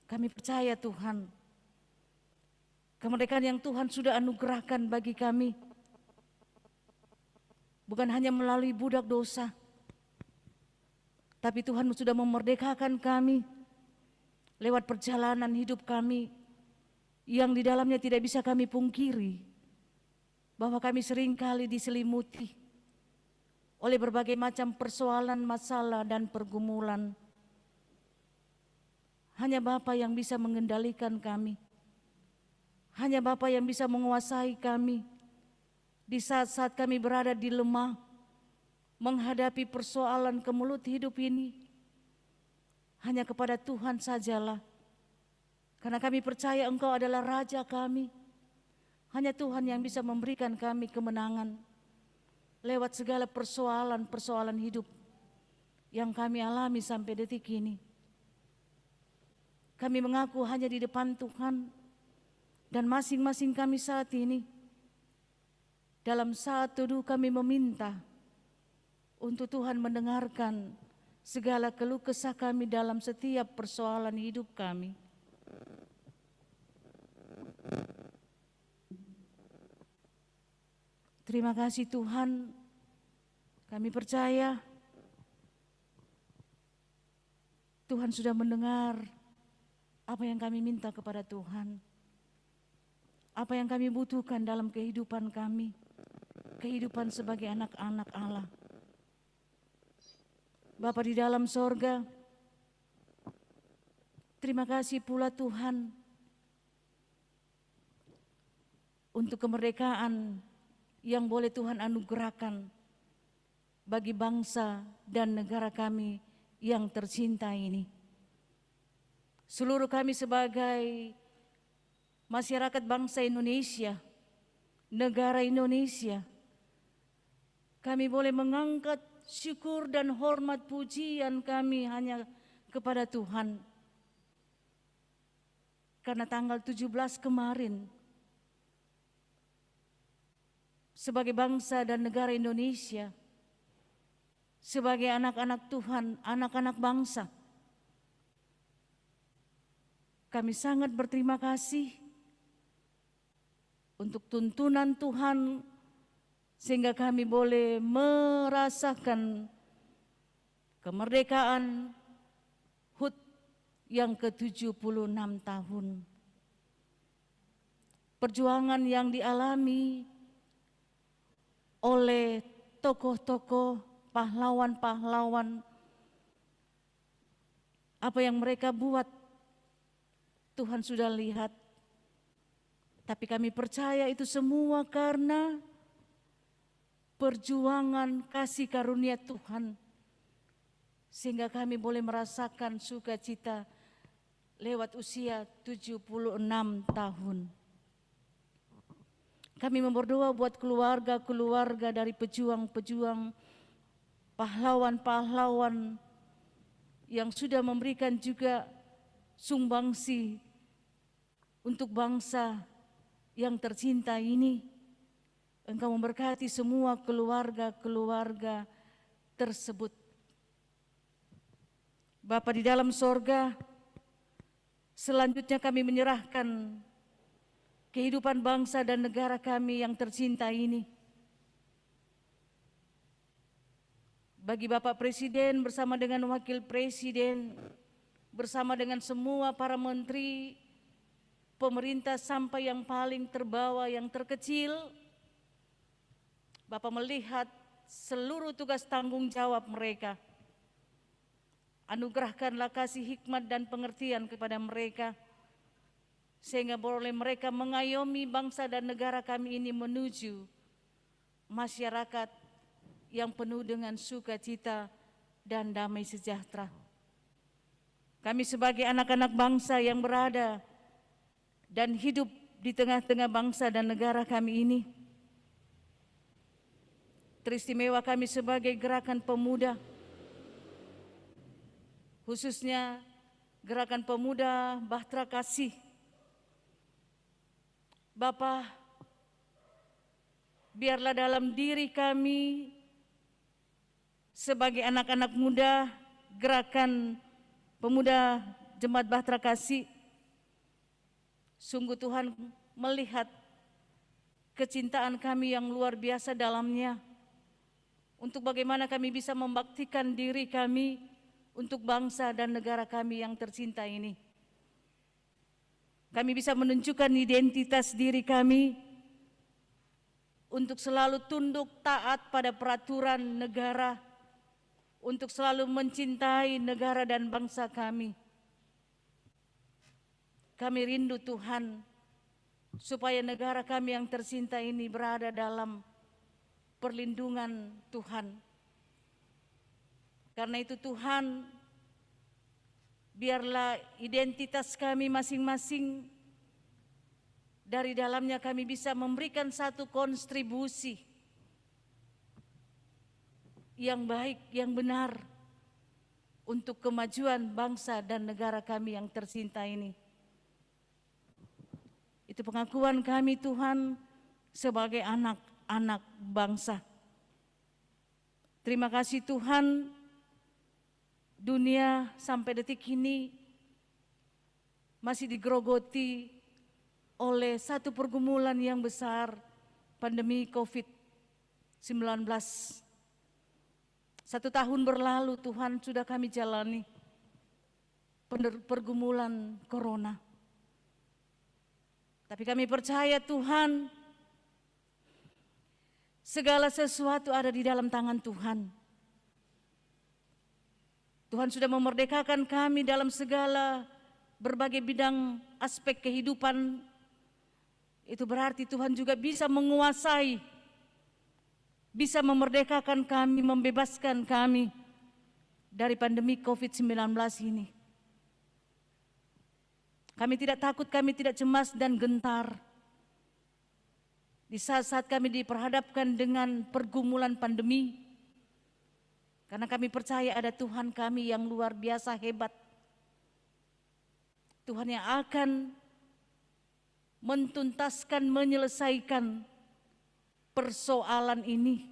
Kami percaya Tuhan, kemerdekaan yang Tuhan sudah anugerahkan bagi kami bukan hanya melalui budak dosa, tapi Tuhan sudah memerdekakan kami lewat perjalanan hidup kami yang di dalamnya tidak bisa kami pungkiri bahwa kami seringkali diselimuti oleh berbagai macam persoalan, masalah, dan pergumulan. Hanya Bapa yang bisa mengendalikan kami. Hanya Bapa yang bisa menguasai kami di saat-saat kami berada di lemah, menghadapi persoalan kemelut hidup ini. Hanya kepada Tuhan sajalah. Karena kami percaya Engkau adalah Raja kami. Hanya Tuhan yang bisa memberikan kami kemenangan lewat segala persoalan-persoalan hidup yang kami alami sampai detik ini. Kami mengaku hanya di depan Tuhan, dan masing-masing kami saat ini dalam saat teduh kami meminta untuk Tuhan mendengarkan segala keluh kesah kami dalam setiap persoalan hidup kami. Terima kasih Tuhan, kami percaya Tuhan sudah mendengar apa yang kami minta kepada Tuhan, apa yang kami butuhkan dalam kehidupan kami, kehidupan sebagai anak-anak Allah. Bapa di dalam sorga, terima kasih pula Tuhan untuk kemerdekaan yang boleh Tuhan anugerahkan bagi bangsa dan negara kami yang tercinta ini. Seluruh kami sebagai masyarakat bangsa Indonesia, negara Indonesia, kami boleh mengangkat syukur dan hormat pujian kami hanya kepada Tuhan. Karena tanggal 17 kemarin, sebagai bangsa dan negara Indonesia, sebagai anak-anak Tuhan, anak-anak bangsa, kami sangat berterima kasih untuk tuntunan Tuhan sehingga kami boleh merasakan kemerdekaan HUT yang ke-76 tahun. Perjuangan yang dialami oleh tokoh-tokoh, pahlawan-pahlawan, apa yang mereka buat Tuhan sudah lihat. Tapi kami percaya itu semua karena perjuangan kasih karunia Tuhan, sehingga kami boleh merasakan sukacita lewat usia 76 tahun. Kami berdoa buat keluarga-keluarga dari pejuang-pejuang, pahlawan-pahlawan yang sudah memberikan juga sumbangsi untuk bangsa yang tercinta ini. Engkau memberkati semua keluarga-keluarga tersebut. Bapa di dalam sorga, selanjutnya kami menyerahkan kehidupan bangsa dan negara kami yang tercinta ini bagi Bapak Presiden bersama dengan Wakil Presiden, bersama dengan semua para menteri, pemerintah sampai yang paling terbawah, yang terkecil. Bapak melihat seluruh tugas tanggung jawab mereka. Anugerahkanlah kasih hikmat dan pengertian kepada mereka, sehingga boleh mereka mengayomi bangsa dan negara kami ini menuju masyarakat yang penuh dengan sukacita dan damai sejahtera. Kami sebagai anak-anak bangsa yang berada dan hidup di tengah-tengah bangsa dan negara kami ini, teristimewa kami sebagai gerakan pemuda, khususnya gerakan pemuda Bahtera Kasih. Bapa, biarlah dalam diri kami sebagai anak-anak muda gerakan pemuda Jemaat Bahtera Kasih, sungguh Tuhan melihat kecintaan kami yang luar biasa dalamnya untuk bagaimana kami bisa membaktikan diri kami untuk bangsa dan negara kami yang tercinta ini. Kami bisa menunjukkan identitas diri kami untuk selalu tunduk taat pada peraturan negara, untuk selalu mencintai negara dan bangsa kami. Kami rindu Tuhan supaya negara kami yang tercinta ini berada dalam perlindungan Tuhan. Karena itu Tuhan, biarlah identitas kami masing-masing, dari dalamnya kami bisa memberikan satu kontribusi yang baik, yang benar untuk kemajuan bangsa dan negara kami yang tercinta ini. Itu pengakuan kami Tuhan sebagai anak-anak bangsa. Terima kasih Tuhan, dunia sampai detik ini masih digerogoti oleh satu pergumulan yang besar, pandemi COVID-19. 1 tahun berlalu Tuhan sudah kami jalani pergumulan corona. Tapi kami percaya Tuhan, segala sesuatu ada di dalam tangan Tuhan. Tuhan sudah memerdekakan kami dalam segala berbagai bidang aspek kehidupan. Itu berarti Tuhan juga bisa menguasai, bisa memerdekakan kami, membebaskan kami dari pandemi COVID-19 ini. Kami tidak takut, kami tidak cemas dan gentar. Di saat-saat kami diperhadapkan dengan pergumulan pandemi, Karena kami percaya ada Tuhan kami yang luar biasa hebat. Tuhan yang akan mentuntaskan, menyelesaikan persoalan ini.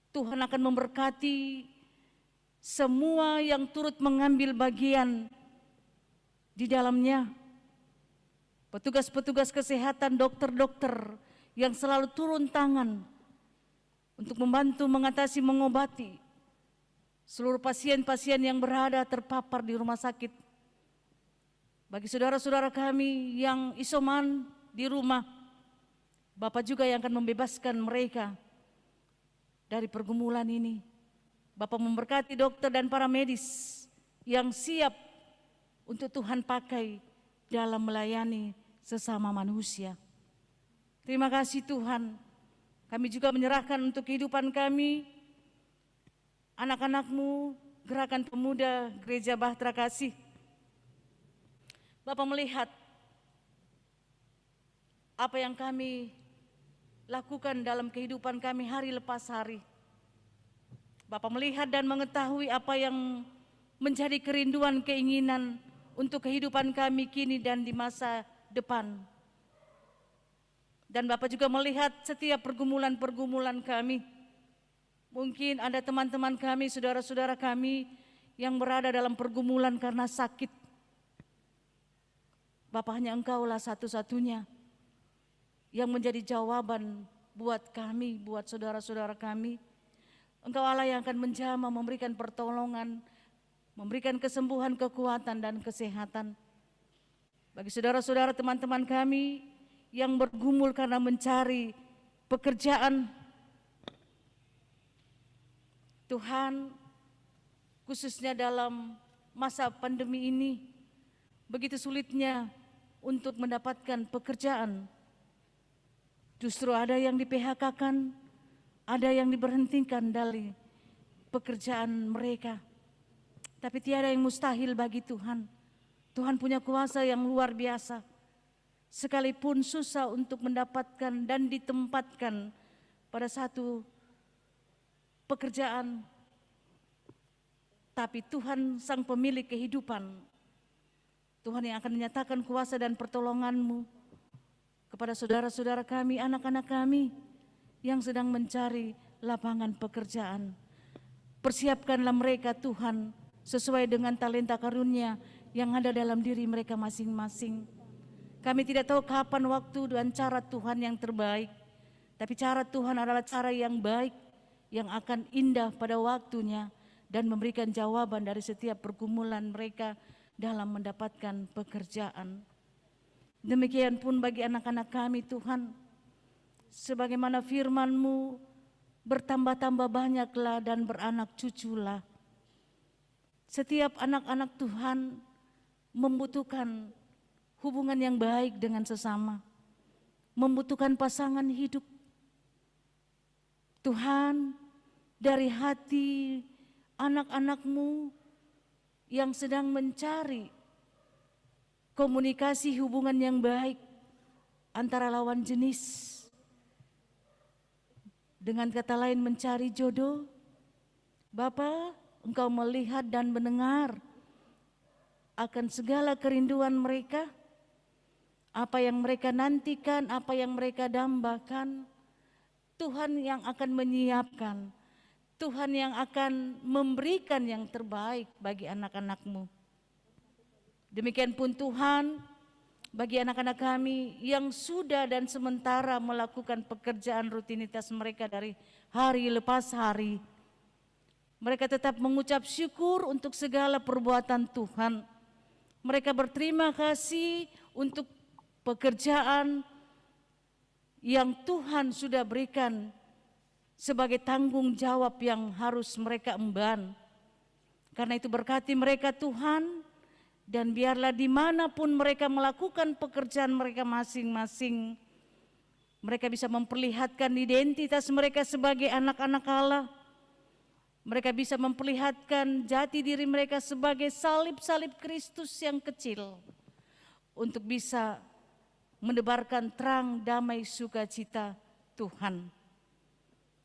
Tuhan akan memberkati semua yang turut mengambil bagian di dalamnya. Petugas-petugas kesehatan, dokter-dokter yang selalu turun tangan untuk membantu mengatasi, mengobati seluruh pasien-pasien yang berada terpapar di rumah sakit. Bagi saudara-saudara kami yang isoman di rumah, Bapak juga yang akan membebaskan mereka dari pergumulan ini. Bapak memberkati dokter dan para medis yang siap untuk Tuhan pakai dalam melayani sesama manusia. Terima kasih Tuhan. Kami juga menyerahkan untuk kehidupan kami, anak-anak-Mu, Gerakan Pemuda Gereja Bahtera Kasih. Bapak melihat apa yang kami lakukan dalam kehidupan kami hari lepas hari. Bapak melihat dan mengetahui apa yang menjadi kerinduan, keinginan untuk kehidupan kami kini dan di masa depan. Dan Bapak juga melihat setiap pergumulan-pergumulan kami. Mungkin ada teman-teman kami, saudara-saudara kami yang berada dalam pergumulan karena sakit. Bapak, hanya Engkaulah satu-satunya yang menjadi jawaban buat kami, buat saudara-saudara kami. Engkau Allah yang akan menjamah, memberikan pertolongan, memberikan kesembuhan, kekuatan, dan kesehatan. Bagi saudara-saudara teman-teman kami yang bergumul karena mencari pekerjaan, Tuhan, khususnya dalam masa pandemi ini, begitu sulitnya untuk mendapatkan pekerjaan. Justru ada yang di-PHK-kan, ada yang diberhentikan dari pekerjaan mereka. Tapi tiada yang mustahil bagi Tuhan. Tuhan punya kuasa yang luar biasa. Sekalipun susah untuk mendapatkan dan ditempatkan pada satu pekerjaan, tapi Tuhan sang pemilik kehidupan, Tuhan yang akan menyatakan kuasa dan pertolongan-Mu kepada saudara-saudara kami, anak-anak kami yang sedang mencari lapangan pekerjaan. Persiapkanlah mereka Tuhan sesuai dengan talenta karunia yang ada dalam diri mereka masing-masing. Kami tidak tahu kapan waktu dan cara Tuhan yang terbaik, tapi cara Tuhan adalah cara yang baik, yang akan indah pada waktunya dan memberikan jawaban dari setiap pergumulan mereka dalam mendapatkan pekerjaan. Demikian pun bagi anak-anak kami Tuhan, sebagaimana firman-Mu, bertambah-tambah banyaklah dan beranak cuculah. Setiap anak-anak Tuhan membutuhkan hubungan yang baik dengan sesama, membutuhkan pasangan hidup. Tuhan, dari hati anak-anak-Mu yang sedang mencari komunikasi hubungan yang baik antara lawan jenis, dengan kata lain mencari jodoh, Bapa, Engkau melihat dan mendengar akan segala kerinduan mereka, apa yang mereka nantikan, apa yang mereka dambakan. Tuhan yang akan menyiapkan, Tuhan yang akan memberikan yang terbaik bagi anak-anak-Mu. Demikian pun Tuhan, bagi anak-anak kami yang sudah dan sementara melakukan pekerjaan rutinitas mereka dari hari lepas hari, mereka tetap mengucap syukur untuk segala perbuatan Tuhan. Mereka berterima kasih untuk pekerjaan yang Tuhan sudah berikan sebagai tanggung jawab yang harus mereka emban. Karena itu berkati mereka Tuhan, dan biarlah dimanapun mereka melakukan pekerjaan mereka masing-masing, mereka bisa memperlihatkan identitas mereka sebagai anak-anak Allah. Mereka bisa memperlihatkan jati diri mereka sebagai salib-salib Kristus yang kecil, untuk bisa menebarkan terang, damai, sukacita Tuhan.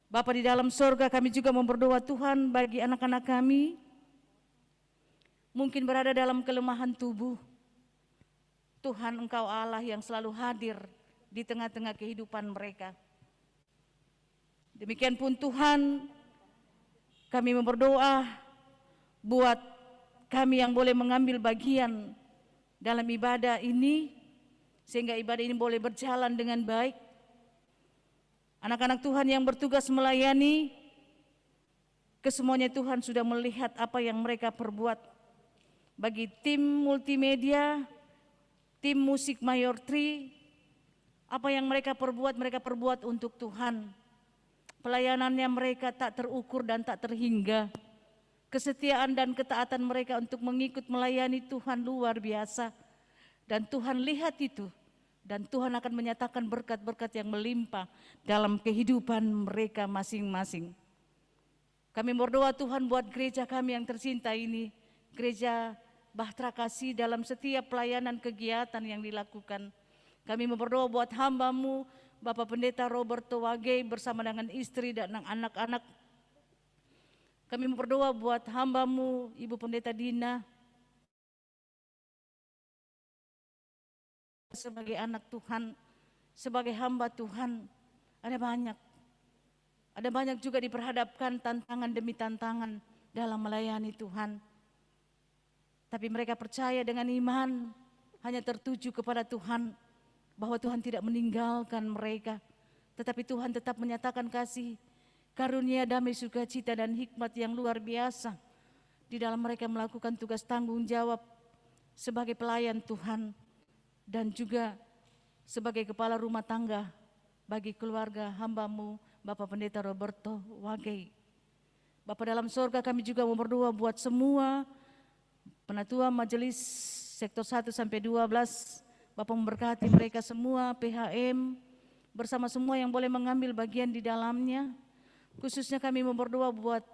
Bapa di dalam sorga, kami juga berdoa Tuhan bagi anak-anak kami, mungkin berada dalam kelemahan tubuh. Tuhan, Engkau Allah yang selalu hadir di tengah-tengah kehidupan mereka. Demikian pun Tuhan, kami berdoa buat kami yang boleh mengambil bagian dalam ibadah ini, sehingga ibadah ini boleh berjalan dengan baik. Anak-anak Tuhan yang bertugas melayani, kesemuanya Tuhan sudah melihat apa yang mereka perbuat. Bagi tim multimedia, tim musik Mayor 3, apa yang mereka perbuat untuk Tuhan. Pelayanannya mereka tak terukur dan tak terhingga. Kesetiaan dan ketaatan mereka untuk mengikut melayani Tuhan luar biasa. Dan Tuhan lihat itu. Dan Tuhan akan menyatakan berkat-berkat yang melimpah dalam kehidupan mereka masing-masing. Kami berdoa Tuhan buat gereja kami yang tercinta ini. Gereja Bahtera Kasih dalam setiap pelayanan kegiatan yang dilakukan. Kami berdoa buat hamba-Mu, Bapak Pendeta Roberto Wage bersama dengan istri dan anak-anak. Kami berdoa buat hamba-Mu, Ibu Pendeta Dina, sebagai anak Tuhan, sebagai hamba Tuhan. Ada banyak juga diperhadapkan tantangan demi tantangan dalam melayani Tuhan. Tapi mereka percaya dengan iman, hanya tertuju kepada Tuhan, bahwa Tuhan tidak meninggalkan mereka, tetapi Tuhan tetap menyatakan kasih, karunia, damai, sukacita, dan hikmat yang luar biasa di dalam mereka melakukan tugas tanggung jawab sebagai pelayan Tuhan dan juga sebagai kepala rumah tangga bagi keluarga hamba-Mu, Bapak Pendeta Roberto Wage. Bapa dalam sorga, kami juga mau berdoa buat semua penatua majelis sektor 1 sampai 12. Bapak memberkati mereka semua, PHM, bersama semua yang boleh mengambil bagian di dalamnya. Khususnya kami berdoa buat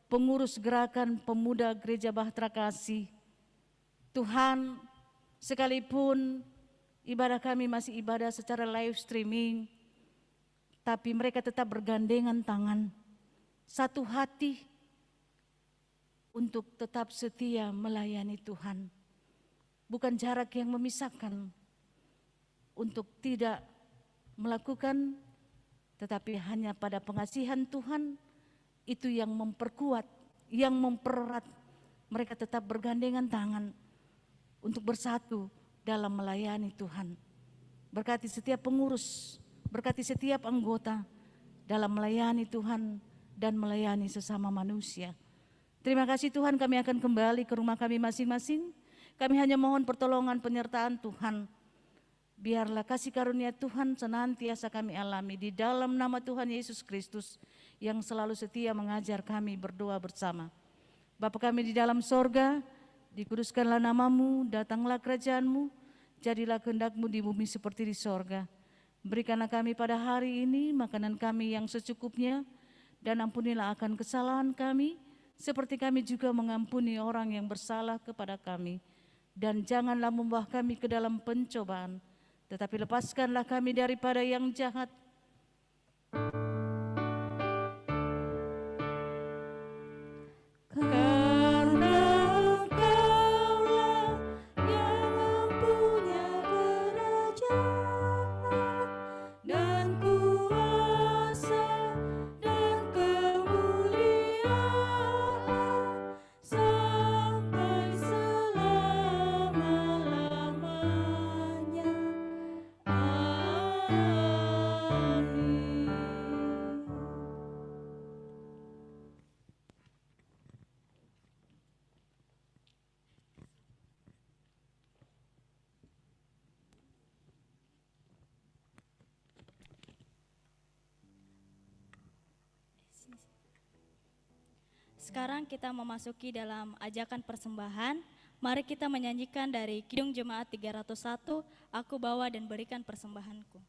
pengurus gerakan pemuda Gereja Bahtera Kasih. Tuhan, sekalipun ibadah kami masih ibadah secara live streaming, tapi mereka tetap bergandengan tangan, satu hati untuk tetap setia melayani Tuhan. Bukan jarak yang memisahkan, untuk tidak melakukan, tetapi hanya pada pengasihan Tuhan itu yang memperkuat, yang mempererat. Mereka tetap bergandengan tangan untuk bersatu dalam melayani Tuhan. Berkati setiap pengurus, berkati setiap anggota dalam melayani Tuhan dan melayani sesama manusia. Terima kasih Tuhan, kami akan kembali ke rumah kami masing-masing. Kami hanya mohon pertolongan penyertaan Tuhan. Biarlah kasih karunia Tuhan senantiasa kami alami di dalam nama Tuhan Yesus Kristus yang selalu setia mengajar kami berdoa bersama. Bapa kami di dalam sorga, dikuduskanlah nama-Mu, datanglah kerajaan-Mu, jadilah kehendak-Mu di bumi seperti di sorga. Berikanlah kami pada hari ini makanan kami yang secukupnya, dan ampunilah akan kesalahan kami, seperti kami juga mengampuni orang yang bersalah kepada kami. Dan janganlah membawa kami ke dalam pencobaan, tetapi lepaskanlah kami daripada yang jahat. Karena Engkaulah yang mempunyai kerajaan dan kuasa dan kemuliaan sampai selama-lamanya. Amin. Sekarang kita memasuki dalam ajakan persembahan. Mari kita menyanyikan dari Kidung Jemaat 301, Aku Bawa dan Berikan Persembahanku.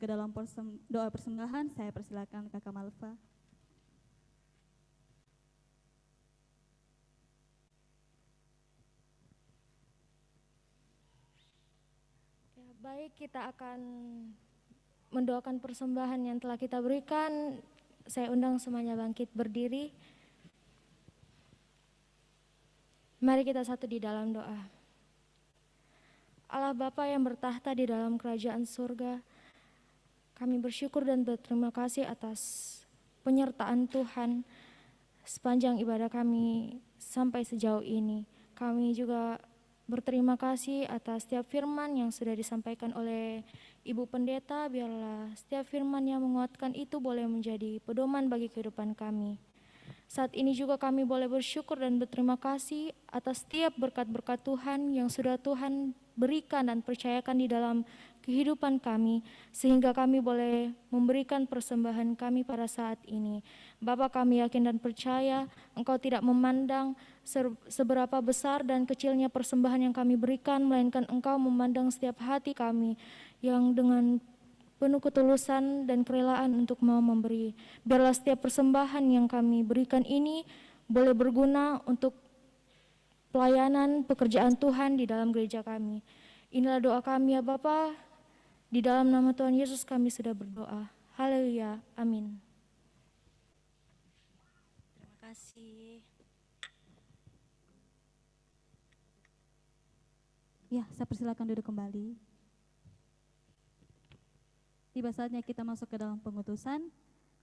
ke dalam doa persembahan, saya persilakan Kakak Malva. Ya, baik, kita akan mendoakan persembahan yang telah kita berikan. Saya undang semuanya bangkit berdiri. Mari kita satu di dalam doa. Allah Bapa yang bertahta di dalam kerajaan surga, kami bersyukur dan berterima kasih atas penyertaan Tuhan sepanjang ibadah kami sampai sejauh ini. Kami juga berterima kasih atas setiap firman yang sudah disampaikan oleh Ibu Pendeta. Biarlah setiap firman yang menguatkan itu boleh menjadi pedoman bagi kehidupan kami. Saat ini juga kami boleh bersyukur dan berterima kasih atas setiap berkat-berkat Tuhan yang sudah Tuhan berikan dan percayakan di dalam kehidupan kami, sehingga kami boleh memberikan persembahan kami pada saat ini. Bapa, kami yakin dan percaya Engkau tidak memandang seberapa besar dan kecilnya persembahan yang kami berikan, melainkan Engkau memandang setiap hati kami yang dengan penuh ketulusan dan kerelaan untuk mau memberi. Biarlah setiap persembahan yang kami berikan ini boleh berguna untuk pelayanan pekerjaan Tuhan di dalam gereja kami. Inilah doa kami ya Bapa. Di dalam nama Tuhan Yesus kami sudah berdoa. Haleluya. Amin. Terima kasih. Ya, saya persilakan duduk kembali. Tiba saatnya kita masuk ke dalam pengutusan.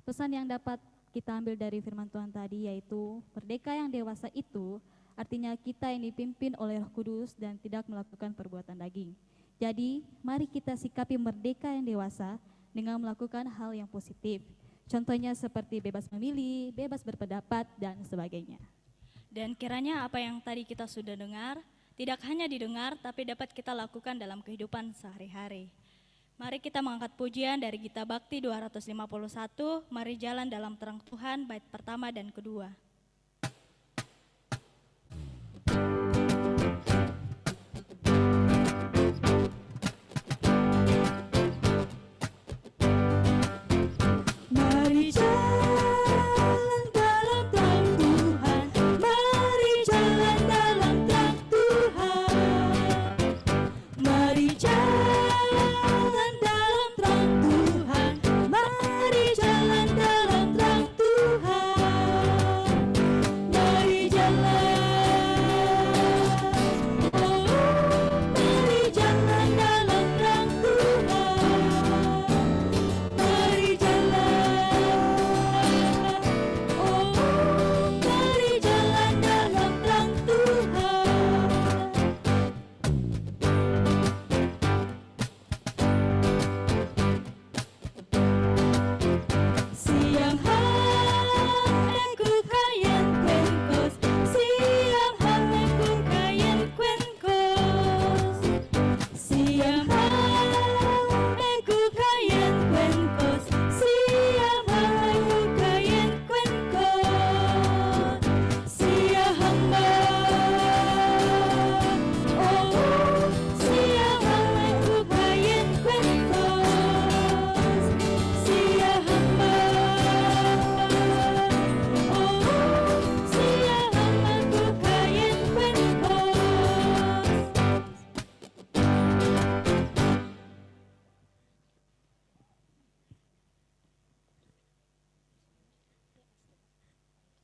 Pesan yang dapat kita ambil dari firman Tuhan tadi yaitu merdeka yang dewasa itu artinya kita yang dipimpin oleh Roh Kudus dan tidak melakukan perbuatan daging. Jadi mari kita sikapi merdeka yang dewasa dengan melakukan hal yang positif. Contohnya seperti bebas memilih, bebas berpendapat dan sebagainya. Dan kiranya apa yang tadi kita sudah dengar tidak hanya didengar tapi dapat kita lakukan dalam kehidupan sehari-hari. Mari kita mengangkat pujian dari Gita Bakti 251, mari jalan dalam terang Tuhan, bait pertama dan kedua. Mari jalan dalam terang Tuhan, mari jalan dalam terang Tuhan, mari jalan dalam terang Tuhan, mari jalan dalam terang Tuhan, mari jalan, oh, mari jalan dalam terang Tuhan, mari jalan, oh, mari jalan dalam terang Tuhan. Siang hari ku kayen kwenkos, siang hari ku kayen kwenkos, siang hari ku kayen kwenkos, siang hari ku kayen kwenkos, siang hamba, oh, siang hari ku kayen kwenkos, siang hamba, oh, siang hamba ku kayen kwenkos.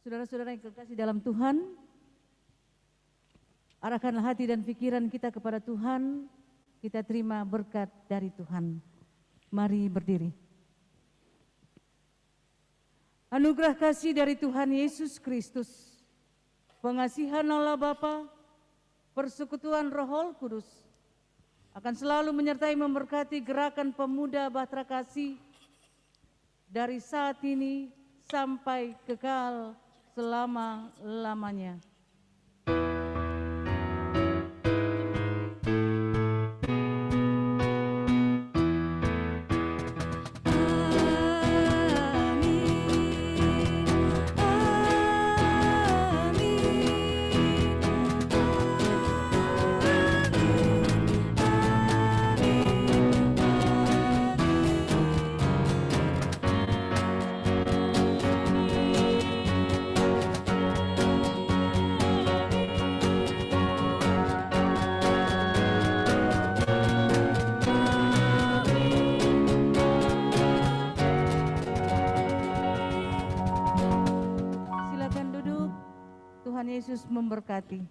Saudara-saudara yang kekasih dalam Tuhan, arahkanlah hati dan pikiran kita kepada Tuhan, kita terima berkat dari Tuhan. Mari berdiri. Anugerah kasih dari Tuhan Yesus Kristus, pengasihan Allah Bapa, persekutuan Roh Kudus, akan selalu menyertai memberkati gerakan pemuda Bahtera Kasih dari saat ini sampai kekal selama-lamanya. Yesus memberkati.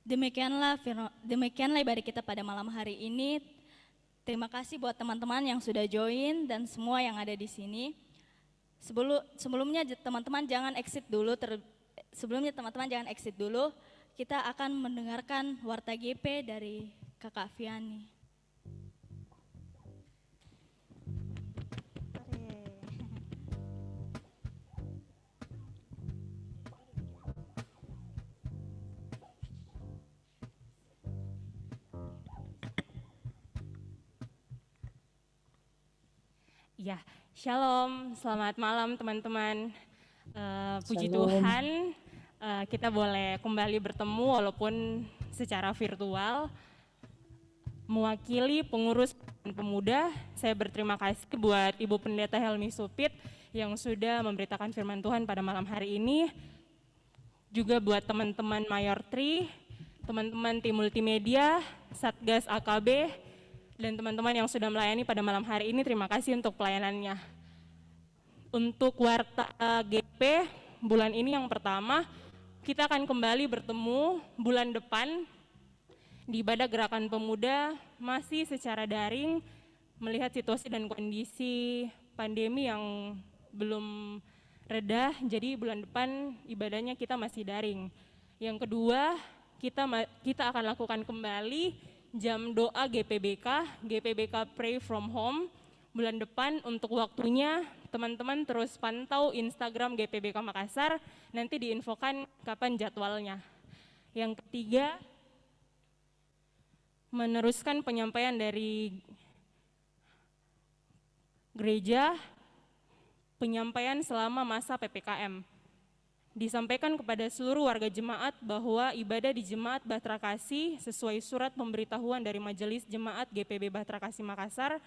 Demikianlah ibadah kita pada malam hari ini. Terima kasih buat teman-teman yang sudah join dan semua yang ada di sini. Sebelumnya teman-teman jangan exit dulu. Kita akan mendengarkan Warta GP dari Kakak Viani. Ya, shalom, selamat malam teman-teman. Puji Tuhan, kita boleh kembali bertemu walaupun secara virtual. Mewakili pengurus pemuda, saya berterima kasih buat Ibu Pendeta Helmi Supit yang sudah memberitakan firman Tuhan pada malam hari ini. Juga buat teman-teman Mayor Tri, teman-teman tim multimedia, Satgas AKB, dan teman-teman yang sudah melayani pada malam hari ini, terima kasih untuk pelayanannya. Untuk Warta GP bulan ini yang pertama, kita akan kembali bertemu bulan depan di ibadah Gerakan Pemuda, masih secara daring melihat situasi dan kondisi pandemi yang belum reda, jadi bulan depan ibadahnya kita masih daring. Yang kedua, kita akan lakukan kembali jam doa GPBK Pray From Home bulan depan. Untuk waktunya teman-teman terus pantau Instagram GPBK Makassar, nanti diinfokan kapan jadwalnya. Yang ketiga, meneruskan penyampaian dari gereja, penyampaian selama masa PPKM. Disampaikan kepada seluruh warga jemaat bahwa ibadah di Jemaat Bahtera Kasih sesuai surat pemberitahuan dari Majelis Jemaat GPB Bahtera Kasih Makassar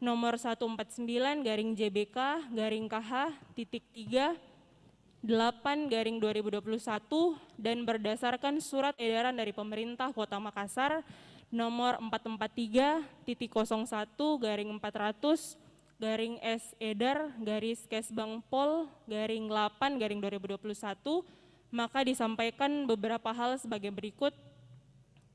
nomor 149-JBK-KH-3/8/2021 dan berdasarkan surat edaran dari pemerintah Kota Makassar nomor 443-01-400/S Edar-Kesbangpol-8/2021, maka disampaikan beberapa hal sebagai berikut.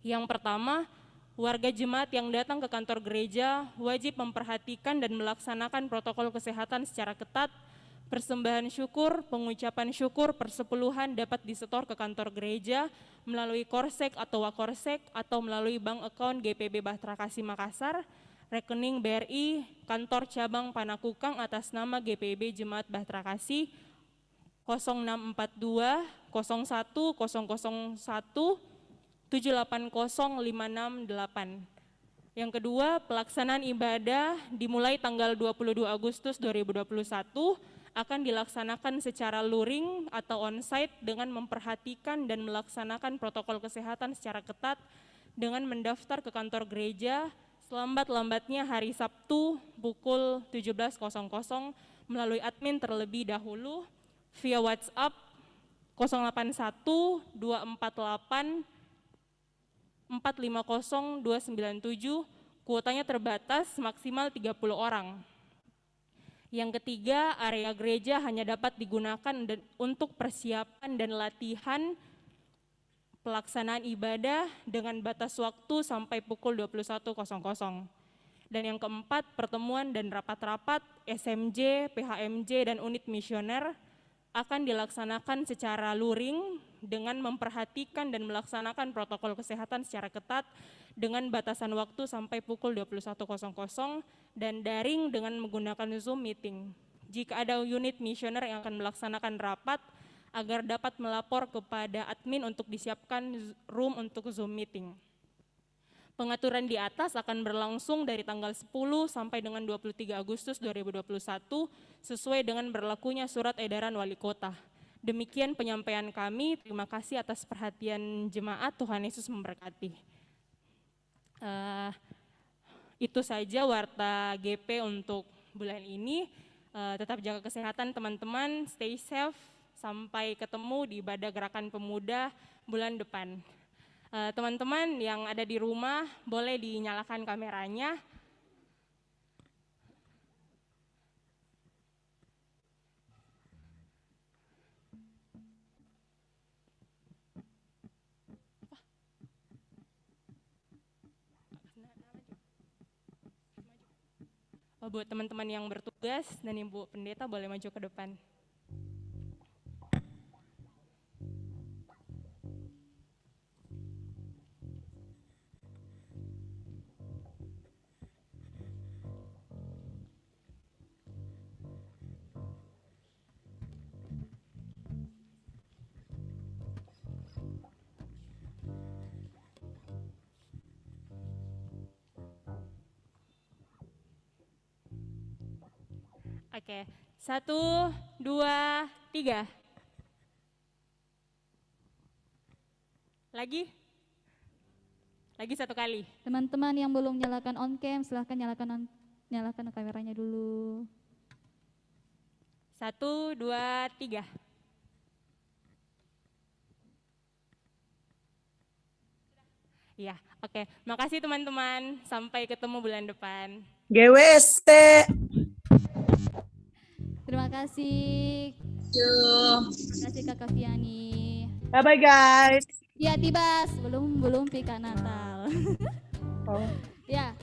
Yang pertama, warga jemaat yang datang ke kantor gereja wajib memperhatikan dan melaksanakan protokol kesehatan secara ketat. Persembahan syukur, pengucapan syukur, persepuluhan dapat disetor ke kantor gereja melalui Korsek atau Wakorsek atau melalui bank account GPB Bahtera Kasih Makassar, rekening BRI, kantor cabang Panakukang atas nama GPB Jemaat Bahtera Kasih 0642 01 001 780568. Yang kedua, pelaksanaan ibadah dimulai tanggal 22 Agustus 2021 akan dilaksanakan secara luring atau onsite dengan memperhatikan dan melaksanakan protokol kesehatan secara ketat dengan mendaftar ke kantor gereja selambat-lambatnya hari Sabtu pukul 17.00 melalui admin terlebih dahulu via WhatsApp 081 248 450 297, kuotanya terbatas maksimal 30 orang. Yang ketiga, area gereja hanya dapat digunakan untuk persiapan dan latihan pelaksanaan ibadah dengan batas waktu sampai pukul 21.00. Dan yang keempat, pertemuan dan rapat-rapat SMJ, PHMJ, dan unit misioner akan dilaksanakan secara luring dengan memperhatikan dan melaksanakan protokol kesehatan secara ketat dengan batasan waktu sampai pukul 21.00 dan daring dengan menggunakan Zoom meeting. Jika ada unit misioner yang akan melaksanakan rapat, agar dapat melapor kepada admin untuk disiapkan room untuk Zoom meeting. Pengaturan di atas akan berlangsung dari tanggal 10 sampai dengan 23 Agustus 2021 sesuai dengan berlakunya surat edaran wali kota. Demikian penyampaian kami, terima kasih atas perhatian jemaat, Tuhan Yesus memberkati. Itu saja Warta GP untuk bulan ini. Tetap jaga kesehatan teman-teman, stay safe. Sampai ketemu di ibadah Gerakan Pemuda bulan depan. Teman-teman yang ada di rumah boleh dinyalakan kameranya. Buat teman-teman yang bertugas dan Ibu Pendeta boleh maju ke depan. Oke, 1, 2, 3. Lagi? Lagi 1 kali. Teman-teman yang belum nyalakan on cam, silahkan nyalakan kameranya dulu. 1, 2, 3. Ya, oke. Makasih teman-teman. Sampai ketemu bulan depan. GWST. Terima kasih. Terima kasih Kakak Fiani. Bye-bye guys. Ya tiba belum pika Natal. Ya,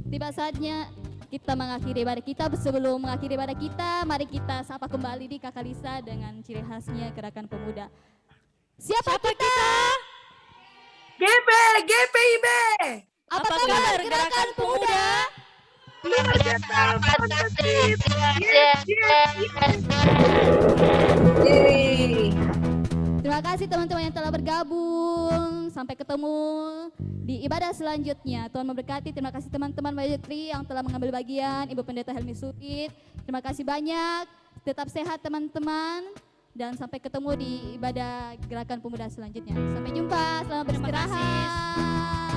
tiba saatnya kita mengakhiri ibadah kita. Sebelum mengakhiri ibadah kita, mari kita sapa kembali di Kakak Lisa dengan ciri khasnya Gerakan Pemuda. Siapa kita? GPIB. Apa kabar Gerakan Pemuda? Terima kasih teman-teman yang telah bergabung. Sampai ketemu di ibadah selanjutnya. Tuhan memberkati. Terima kasih teman-teman Mayatri yang telah mengambil bagian. Ibu Pendeta Helmi Supit. Terima kasih banyak. Tetap sehat teman-teman. Dan sampai ketemu di ibadah Gerakan Pemuda selanjutnya. Sampai jumpa. Selamat beristirahat.